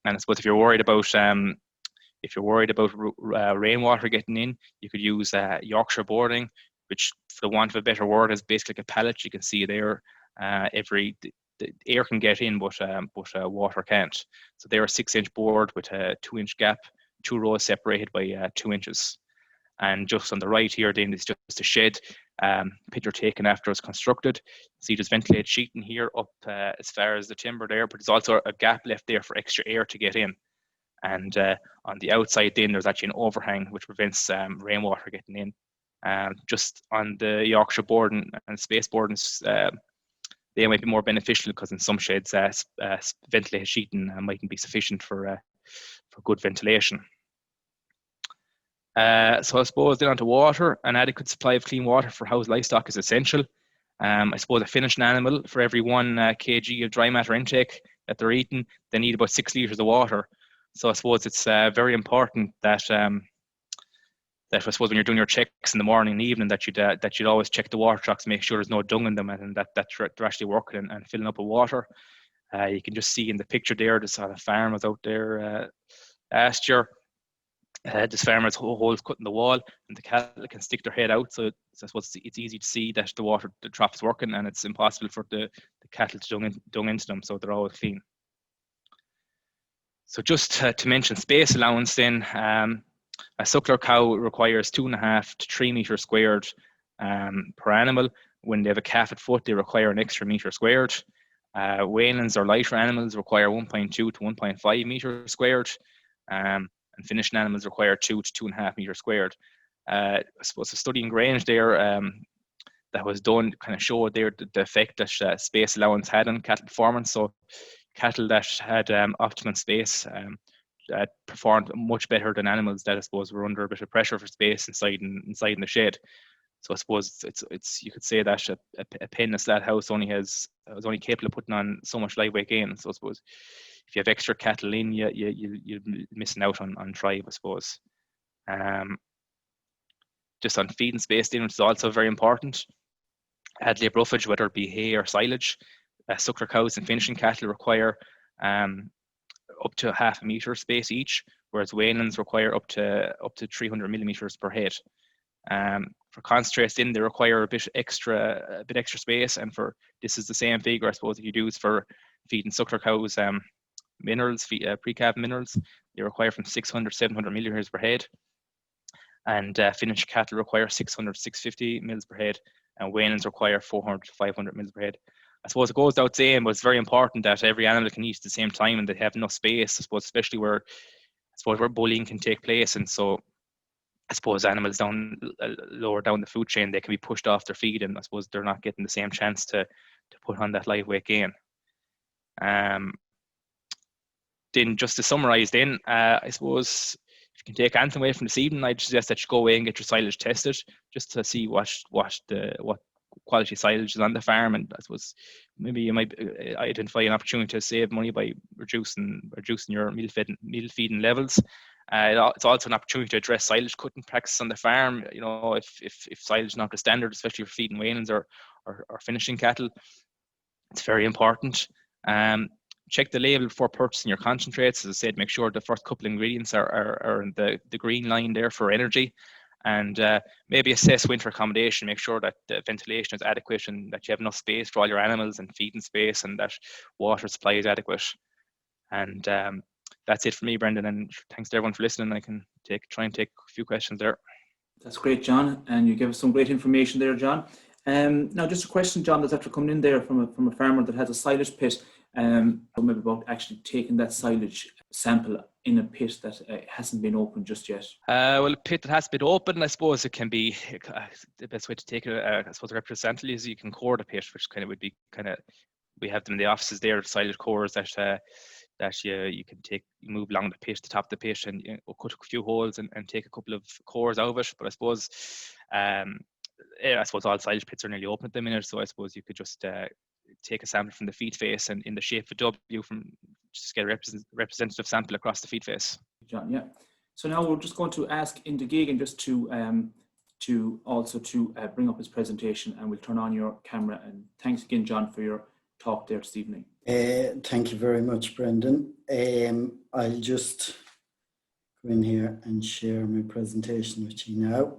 And I suppose if you're worried about rainwater getting in, you could use Yorkshire boarding, which, for the want of a better word, is basically like a pallet. You can see there, the air can get in, but water can't. So they're a 6 inch board with a 2 inch gap, 2 rows separated by 2 inches. And just on the right here, then, is just a shed picture taken after it's constructed. See, there's ventilated sheeting here up as far as the timber there, but there's also a gap left there for extra air to get in. And on the outside, then, there's actually an overhang which prevents rainwater getting in. Just on the Yorkshire board and space boardings, they might be more beneficial because in some sheds, ventilated sheeting mightn't be sufficient for good ventilation. So I suppose then onto water. An adequate supply of clean water for housed livestock is essential. I suppose a finished animal, for every 1 kg of dry matter intake that they're eating, they need about 6 litres of water. So I suppose it's very important that I suppose when you're doing your checks in the morning and evening, that you'd always check the water trucks, make sure there's no dung in them, and that they're actually working and filling up with water. You can just see in the picture there, the sort of farm was out there last year. This farmer's holes cut in the wall, and the cattle can stick their head out. So I suppose it's easy to see that the trough is working, and it's impossible for the cattle to dung into them. So they're always clean. So just to mention space allowance then, a suckler cow requires 2.5 to 3 meters squared per animal. When they have a calf at foot, they require an extra meter squared. Whalens or lighter animals require 1.2 to 1.5 meters squared. And finishing animals require 2 to 2.5 meters squared. I suppose a study in Grange there that was done kind of showed there the effect that space allowance had on cattle performance. So cattle that had optimum space performed much better than animals that I suppose were under a bit of pressure for space inside in the shed. So I suppose it's you could say that a pen in a slat house was only capable of putting on so much live weight gain. So I suppose if you have extra cattle in, you're missing out on thrive, I suppose. Just on feeding space, then, which is also very important. Ad lib roughage, whether it be hay or silage, suckler cows and finishing cattle require up to 0.5 meter space each, whereas whalens require up to 300 millimeters per head. For concentrates, in they require a bit extra space, and for this is the same figure I suppose if you use for feeding suckler cows minerals, pre-calf minerals, they require from 600 to 700 millimeters per head, and finished cattle require 600 to 650 mils per head, and whalens require 400 to 500 mils per head. I suppose it goes without saying, but it's very important that every animal can eat at the same time and they have enough space. I suppose especially where bullying can take place, and so I suppose animals lower down the food chain, they can be pushed off their feed, and I suppose they're not getting the same chance to put on that live weight gain. Then just to summarise, then I suppose if you can take anything away from this evening, I'd suggest that you go away and get your silage tested just to see what quality silage is on the farm, and I suppose maybe you might identify an opportunity to save money by reducing your meal feeding levels. It's also an opportunity to address silage cutting practices on the farm. You know, if silage is not the standard, especially for feeding whalens or finishing cattle, it's very important. Check the label before purchasing your concentrates. As I said, make sure the first couple of ingredients are in the green line there for energy. And maybe assess winter accommodation. Make sure that the ventilation is adequate and that you have enough space for all your animals and feeding space, and that water supply is adequate. And that's it for me, Brendan. And thanks to everyone for listening. I can try and take a few questions there. That's great, John. And you gave us some great information there, John. Now, just a question, John, that's after coming in there from a farmer that has a silage pit. Maybe about actually taking that silage sample in a pit that hasn't been opened just yet. Well, a pit that has been opened, I suppose it can be the best way to take it. I suppose representatively is you can core the pit, which would be we have them in the offices there, silage cores that you can move along the pit, the top of the pit, and cut a few holes and take a couple of cores out of it. But I suppose all silage pits are nearly open at the minute, so I suppose you could just take a sample from the feed face and in the shape of a W just get a representative sample across the feed face. John, yeah. So now we're just going to ask Teagasc just to bring up his presentation, and we'll turn on your camera. And thanks again, John, for your talk there this evening. Thank you very much, Brendan. I'll just go in here and share my presentation with you now.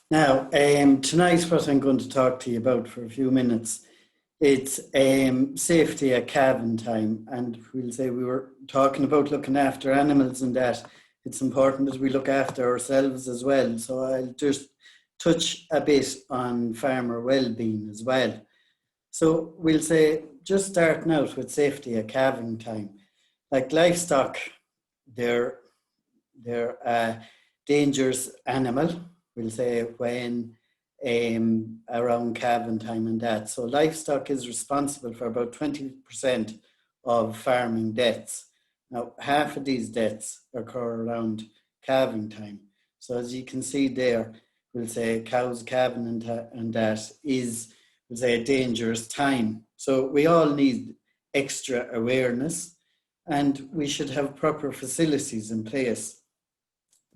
Now, tonight what I'm going to talk to you about for a few minutes, it's safety at calving time. And we'll say we were talking about looking after animals and that it's important that we look after ourselves as well. So I'll just touch a bit on farmer well-being as well. So we'll say, just starting out with safety at calving time. Like livestock, they're a dangerous animal, we'll say, when around calving time and that. So livestock is responsible for about 20% of farming deaths. Now, half of these deaths occur around calving time. So as you can see there, we'll say cows calving and that is, we'll say, a dangerous time. So we all need extra awareness, and we should have proper facilities in place.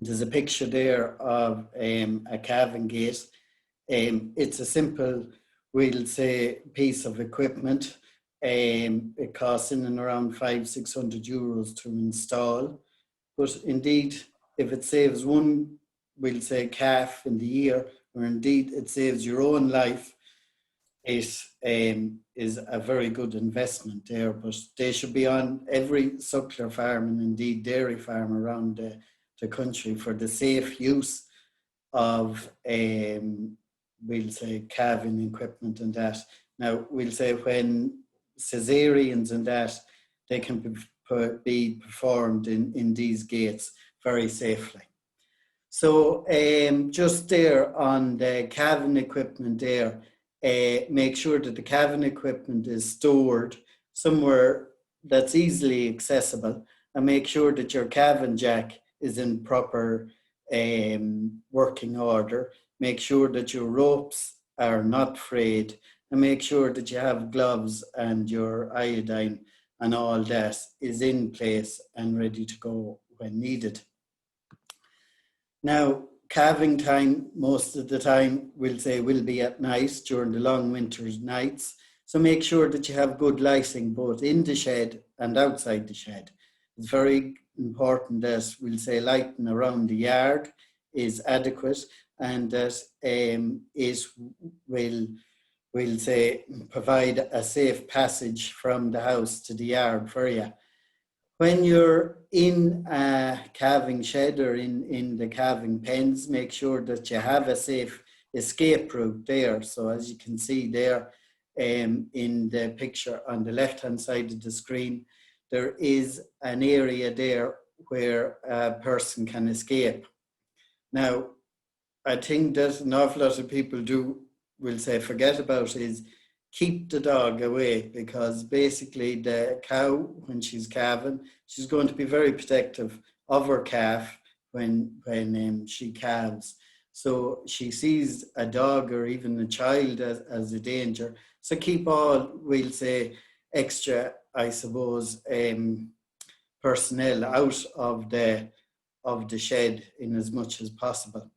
There's a picture there of a calving gate. It's a simple, we'll say, piece of equipment. It costs in and around 500-600 euros to install. But indeed, if it saves one, we'll say, calf in the year, or indeed it saves your own life, it is a very good investment there. But they should be on every suckler farm and indeed dairy farm around the country for the safe use of, we'll say, calving equipment and that. Now, we'll say when cesareans and that, they can be performed in these gates very safely. So just there on the calving equipment there, make sure that the calving equipment is stored somewhere that's easily accessible, and make sure that your calving jack is in proper working order. Make sure that your ropes are not frayed, and make sure that you have gloves and your iodine and all that is in place and ready to go when needed. Now, calving time, most of the time, we'll say, will be at night during the long winter's nights. So make sure that you have good lighting both in the shed and outside the shed. It's very important that, we'll say, lighting around the yard is adequate, and that it will say, provide a safe passage from the house to the yard for you. When you're in a calving shed or in the calving pens, make sure that you have a safe escape route there. So as you can see there in the picture on the left-hand side of the screen, there is an area there where a person can escape. Now, I think that an awful lot of people will say forget about is keep the dog away, because basically the cow, when she's calving, she's going to be very protective of her calf when she calves. So she sees a dog or even a child as a danger. So keep all, we'll say, extra, I suppose, personnel out of the shed in as much as possible.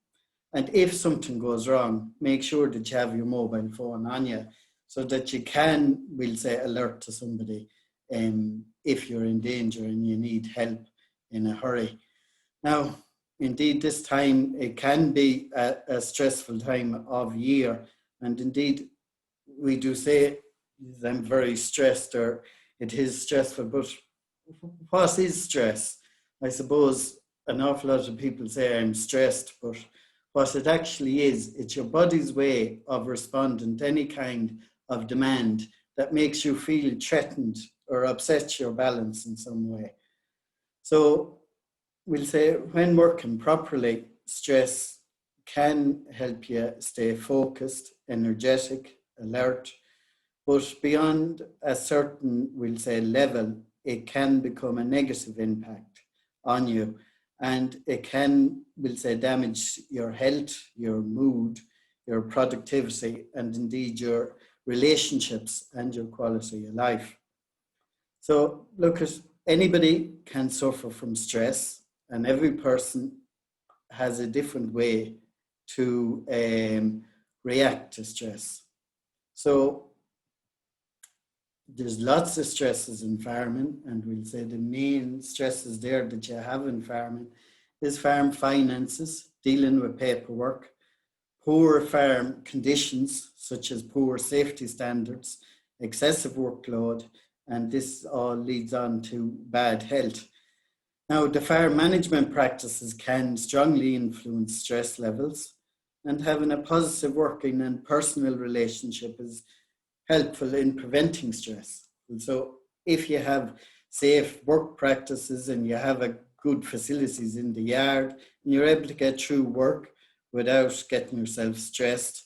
And if something goes wrong, make sure that you have your mobile phone on you, so that you can, we'll say, alert to somebody if you're in danger and you need help in a hurry. Now, indeed, this time, it can be a stressful time of year. And indeed, we do say, I'm very stressed, or it is stressful, but what is stress? I suppose an awful lot of people say I'm stressed, but what it actually is, it's your body's way of responding to any kind of demand that makes you feel threatened or upsets your balance in some way. So we'll say when working properly, stress can help you stay focused, energetic, alert, but beyond a certain, we'll say, level, it can become a negative impact on you. And it can, we'll say, damage your health, your mood, your productivity, and indeed your relationships and your quality of life. So look, anybody can suffer from stress, and every person has a different way to react to stress. So there's lots of stresses in farming, and we'll say the main stresses there that you have in farming is farm finances, dealing with paperwork, poor farm conditions such as poor safety standards, excessive workload, and this all leads on to bad health. Now, the farm management practices can strongly influence stress levels, and having a positive working and personal relationship is helpful in preventing stress. And so if you have safe work practices and you have a good facilities in the yard and you're able to get through work without getting yourself stressed,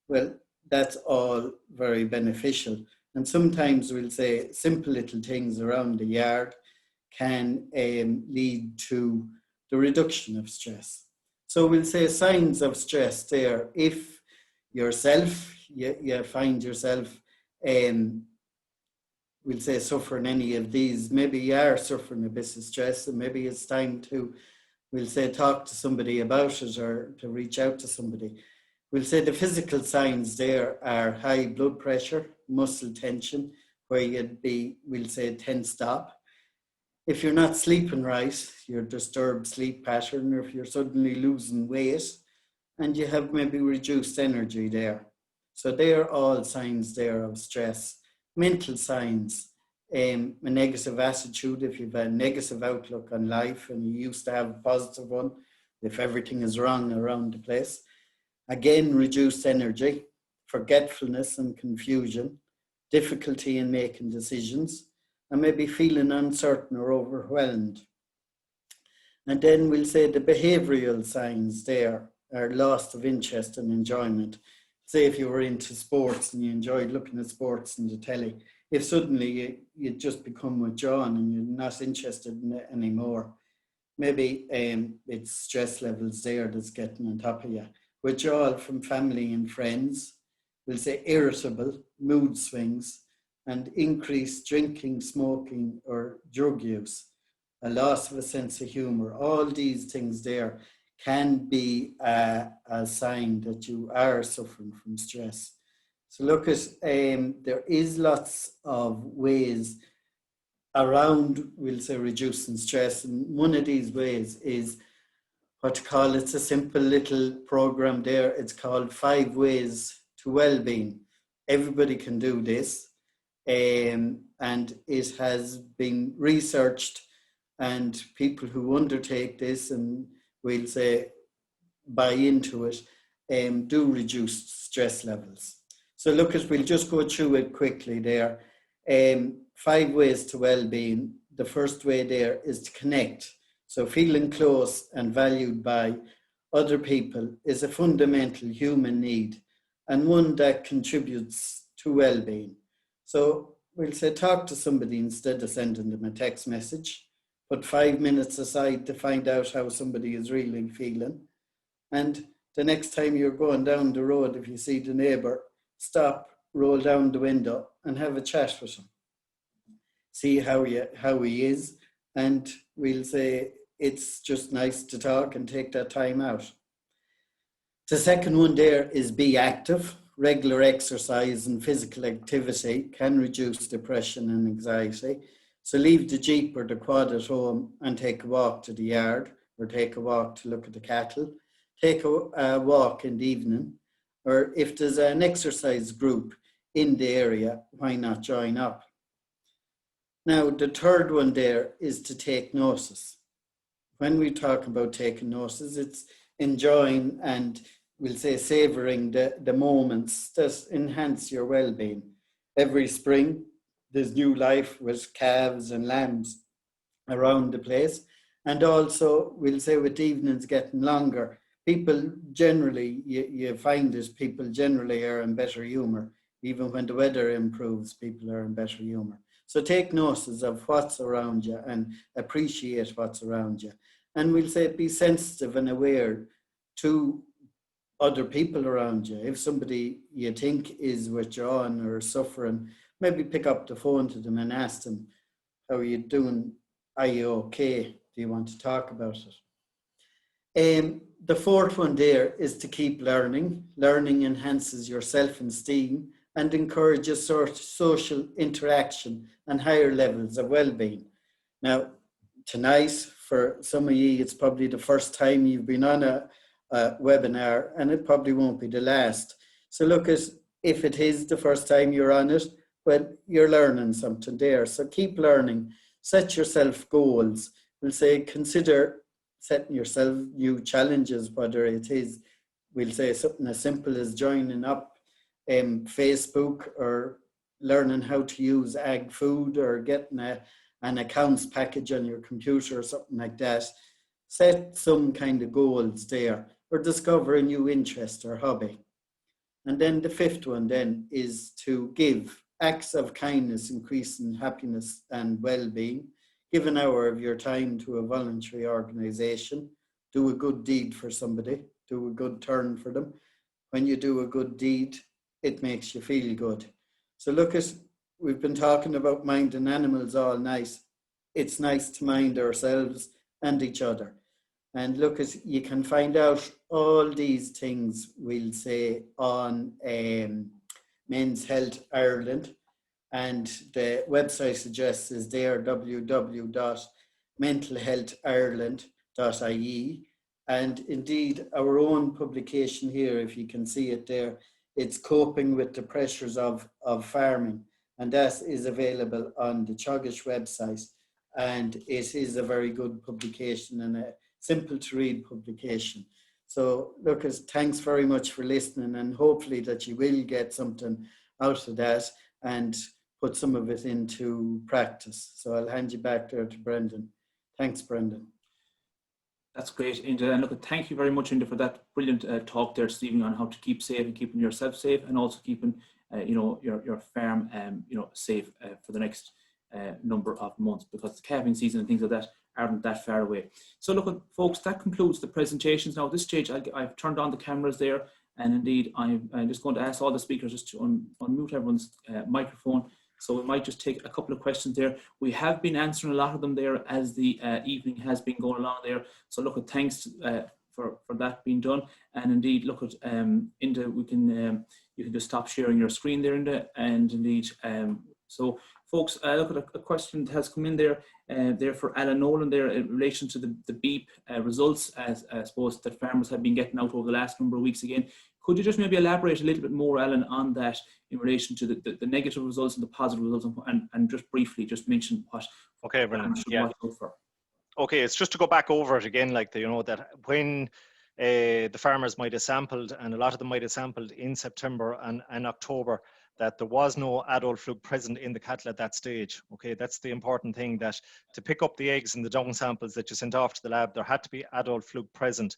well, that's all very beneficial. And sometimes we'll say simple little things around the yard can lead to the reduction of stress. So we'll say signs of stress there. If yourself, you find yourself we'll say suffering any of these, maybe you are suffering a bit of stress, and maybe it's time to, we'll say, talk to somebody about it or to reach out to somebody. We'll say the physical signs there are high blood pressure, muscle tension, where you'd be, we'll say, tensed up. If you're not sleeping right, your disturbed sleep pattern, or if you're suddenly losing weight, and you have maybe reduced energy there. So they are all signs there of stress. Mental signs, a negative attitude, if you've a negative outlook on life and you used to have a positive one, if everything is wrong around the place. Again, reduced energy, forgetfulness and confusion, difficulty in making decisions, and maybe feeling uncertain or overwhelmed. And then we'll say the behavioral signs there are loss of interest and enjoyment. Say if you were into sports and you enjoyed looking at sports in the telly, if suddenly you just become withdrawn and you're not interested in it anymore, maybe it's stress levels there that's getting on top of you. Withdrawal from family and friends, we'll say irritable, mood swings, and increased drinking, smoking, or drug use, a loss of a sense of humor. All these things there can be a sign that you are suffering from stress. So look at, there is lots of ways around, we'll say, reducing stress. And one of these ways is what you call, it's a simple little program there. It's called 5 Ways to Wellbeing. Everybody can do this. And it has been researched, and people who undertake this and we'll say buy into it do reduce stress levels. So look, we'll just go through it quickly there. 5 ways to well-being. The first way there is to connect. So feeling close and valued by other people is a fundamental human need and one that contributes to well-being. So we'll say talk to somebody instead of sending them a text message. Put 5 minutes aside to find out how somebody is really feeling. And the next time you're going down the road, if you see the neighbour, stop, roll down the window and have a chat with him. See how he is, and we'll say it's just nice to talk and take that time out. The second one there is be active. Regular exercise and physical activity can reduce depression and anxiety. So leave the Jeep or the quad at home and take a walk to the yard, or take a walk to look at the cattle. Take a walk in the evening, or if there's an exercise group in the area, why not join up? Now, the third one there is to take notice. When we talk about taking notice, it's enjoying and we'll say savouring the moments that enhance your well-being. Every spring, there's new life with calves and lambs around the place. And also, we'll say with evenings getting longer, people generally, you find this, people generally are in better humour. Even when the weather improves, people are in better humour. So take notice of what's around you and appreciate what's around you. And we'll say be sensitive and aware to other people around you. If somebody you think is withdrawn or suffering, maybe pick up the phone to them and ask them, how are you doing? Are you okay? Do you want to talk about it? The fourth one there is to keep learning. Learning enhances your self-esteem and encourages social interaction and higher levels of well-being. Now, tonight, for some of you, it's probably the first time you've been on a webinar, and it probably won't be the last. So look, if it is the first time you're on it, well, you're learning something there. So keep learning. Set yourself goals. We'll say consider setting yourself new challenges, whether it is, we'll say something as simple as joining up Facebook, or learning how to use ag food, or getting an accounts package on your computer or something like that. Set some kind of goals there, or discover a new interest or hobby. And then the fifth one then is to give. Acts of kindness increasing happiness and well-being. Give an hour of your time to a voluntary organisation. Do a good deed for somebody. Do a good turn for them. When you do a good deed, it makes you feel good. So look, we've been talking about minding animals all night. It's nice to mind ourselves and each other. And look, you can find out all these things, we'll say, on Men's Health Ireland. And the website address is there, www.mentalhealthireland.ie. And indeed, our own publication here, if you can see it there, it's coping with the pressures of farming. And that is available on the Teagasc website. And it is a very good publication and a simple to read publication. So Lucas, thanks very much for listening, and hopefully that you will get something out of that and put some of it into practice. So I'll hand you back there to Brendan. Thanks, Brendan. That's great, Inda. And look, thank you very much, Inda, for that brilliant talk there, Stephen, on how to keep safe and keeping yourself safe, and also keeping your farm safe for the next number of months, because the calving season and things like that aren't that far away. So look, folks, that concludes the presentations. Now at this stage, I've turned on the cameras there, and indeed I'm just going to ask all the speakers just to unmute everyone's microphone. So we might just take a couple of questions there. We have been answering a lot of them there as the evening has been going along there. So look, at thanks for that being done. And indeed, look at Inda, we can you can just stop sharing your screen there, Inda, and indeed so folks, look at a question that has come in there there for Alan Nolan there in relation to the beep results, as I suppose that farmers have been getting out over the last number of weeks again. Could you just maybe elaborate a little bit more, Alan, on that in relation to the negative results and the positive results, and just briefly just mention what Brendan, should watch out for? Okay, it's just to go back over it again, like that when the farmers might have sampled, and a lot of them might have sampled in September and October, that there was no adult fluke present in the cattle at that stage. Okay, that's the important thing, that to pick up the eggs and the dung samples that you sent off to the lab, there had to be adult fluke present.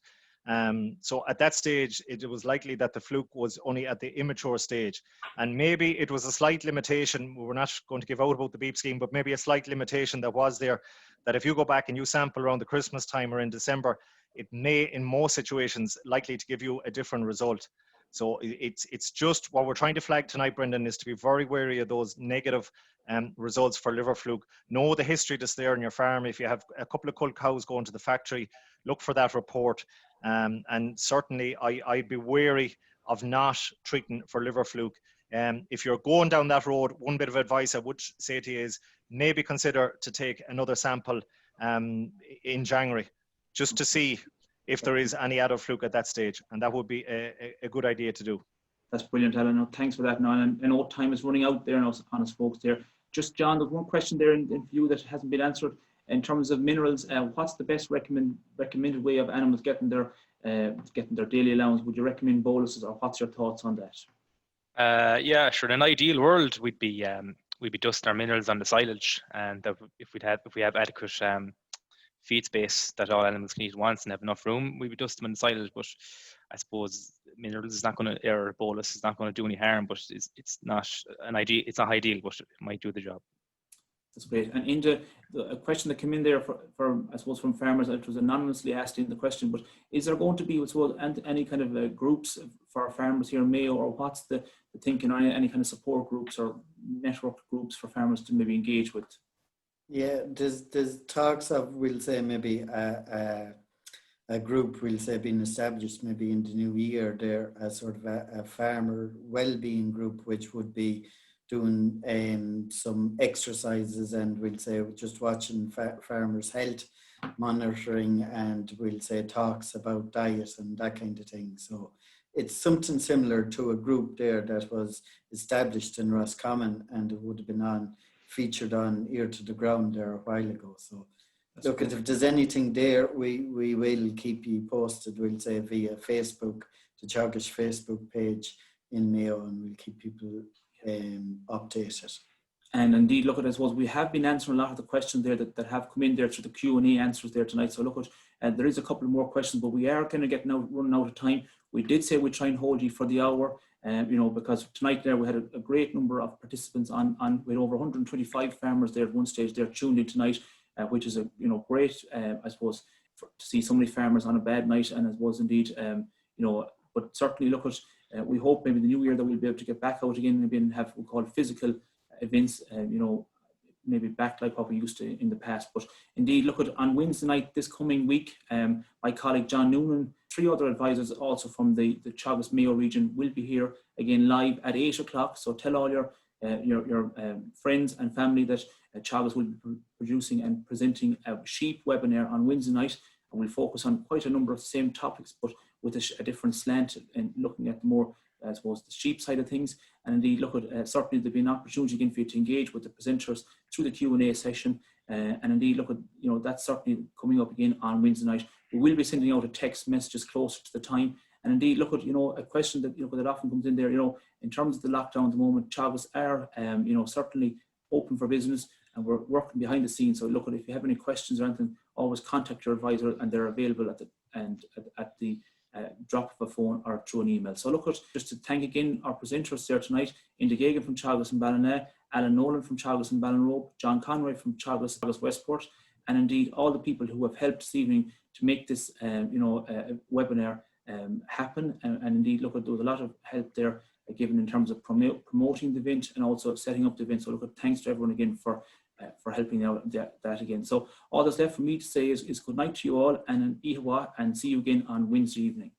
So at that stage, it was likely that the fluke was only at the immature stage. And maybe it was a slight limitation. We're not going to give out about the beep scheme, but maybe a slight limitation that was there, that if you go back and you sample around the Christmas time or in December, it may, in most situations, likely to give you a different result. So it's just what we're trying to flag tonight, Brendan, is to be very wary of those negative results for liver fluke. Know the history that's there in your farm. If you have a couple of cull cows going to the factory, look for that report. And certainly I'd be wary of not treating for liver fluke. If you're going down that road, one bit of advice I would say to you is maybe consider to take another sample in January, just to see if there is any adult fluke at that stage, and that would be a good idea to do. That's brilliant, Alan. No, thanks for that. Now, and I know time is running out there now on us folks there. Just John, there's one question there in view that hasn't been answered. In terms of minerals, what's the best recommended way of animals getting their daily allowance? Would you recommend boluses, or what's your thoughts on that? Yeah, sure. In an ideal world, we'd be dusting our minerals on the silage, and that if we have adequate feed space that all animals can eat once and have enough room, we would dust them in the silage. But I suppose minerals is not going to, or bolus is not going to do any harm. But it's not an ideal. It's not ideal, but it might do the job. That's great. And Inda, a question that came in there for I suppose from farmers, it was anonymously asked in the question, but is there going to be any kind of groups for farmers here in Mayo, or what's the thinking, or any kind of support groups or network groups for farmers to maybe engage with? Yeah, there's talks of, we'll say, maybe a group, we'll say, being established maybe in the new year there, as sort of a farmer wellbeing group, which would be doing some exercises, and we'll say just watching farmers' health, monitoring, and we'll say talks about diet and that kind of thing. So it's something similar to a group there that was established in Roscommon, and it would have been featured on Ear to the Ground there a while ago. So that's look, if there's anything there, we will keep you posted, we'll say, via Facebook, the Teagasc Facebook page in Mayo, and we'll keep people updated. And indeed, look at, I suppose we have been answering a lot of the questions there that have come in there through the Q&A answers there tonight. So look at, there is a couple more questions, but we are kind of running out of time. We did say we'd try and hold you for the hour, because tonight there we had a great number of participants on with over 125 farmers there at one stage there tuned in tonight, which is a great, I suppose, to see so many farmers on a bad night. And I suppose indeed, but certainly look at, we hope maybe the new year that we'll be able to get back out again, maybe, and have what we call physical events, maybe back like what we used to in the past. But indeed, look at, on Wednesday night this coming week, my colleague John Noonan, 3 other advisors also from the Teagasc Mayo region will be here again live at 8 o'clock. So tell all your friends and family that Teagasc will be producing and presenting a sheep webinar on Wednesday night. and we'll focus on quite a number of the same topics, but with a different slant and looking at more, I suppose, the sheep side of things. And indeed, look at certainly there'll be an opportunity again for you to engage with the presenters through the Q&A session. And indeed, look at, that's certainly coming up again on Wednesday night. We will be sending out a text messages closer to the time. And indeed, look at, a question that, that often comes in there, in terms of the lockdown at the moment, Teagasc are, certainly open for business, and we're working behind the scenes. So look at, if you have any questions or anything, always contact your advisor, and they're available at the drop of a phone or through an email. So look at, just to thank again our presenters there tonight, Inda Gagan from Teagasc and Ballina, Alan Nolan from Teagasc and Ballinrobe, John Conroy from Teagasc Westport, and indeed all the people who have helped this evening to make this webinar happen. And indeed, look at, there was a lot of help there given in terms of promoting the event and also setting up the event. So look at, thanks to everyone again for helping out that again. So all that's left for me to say is good night to you all, and an ihawa, and see you again on Wednesday evening.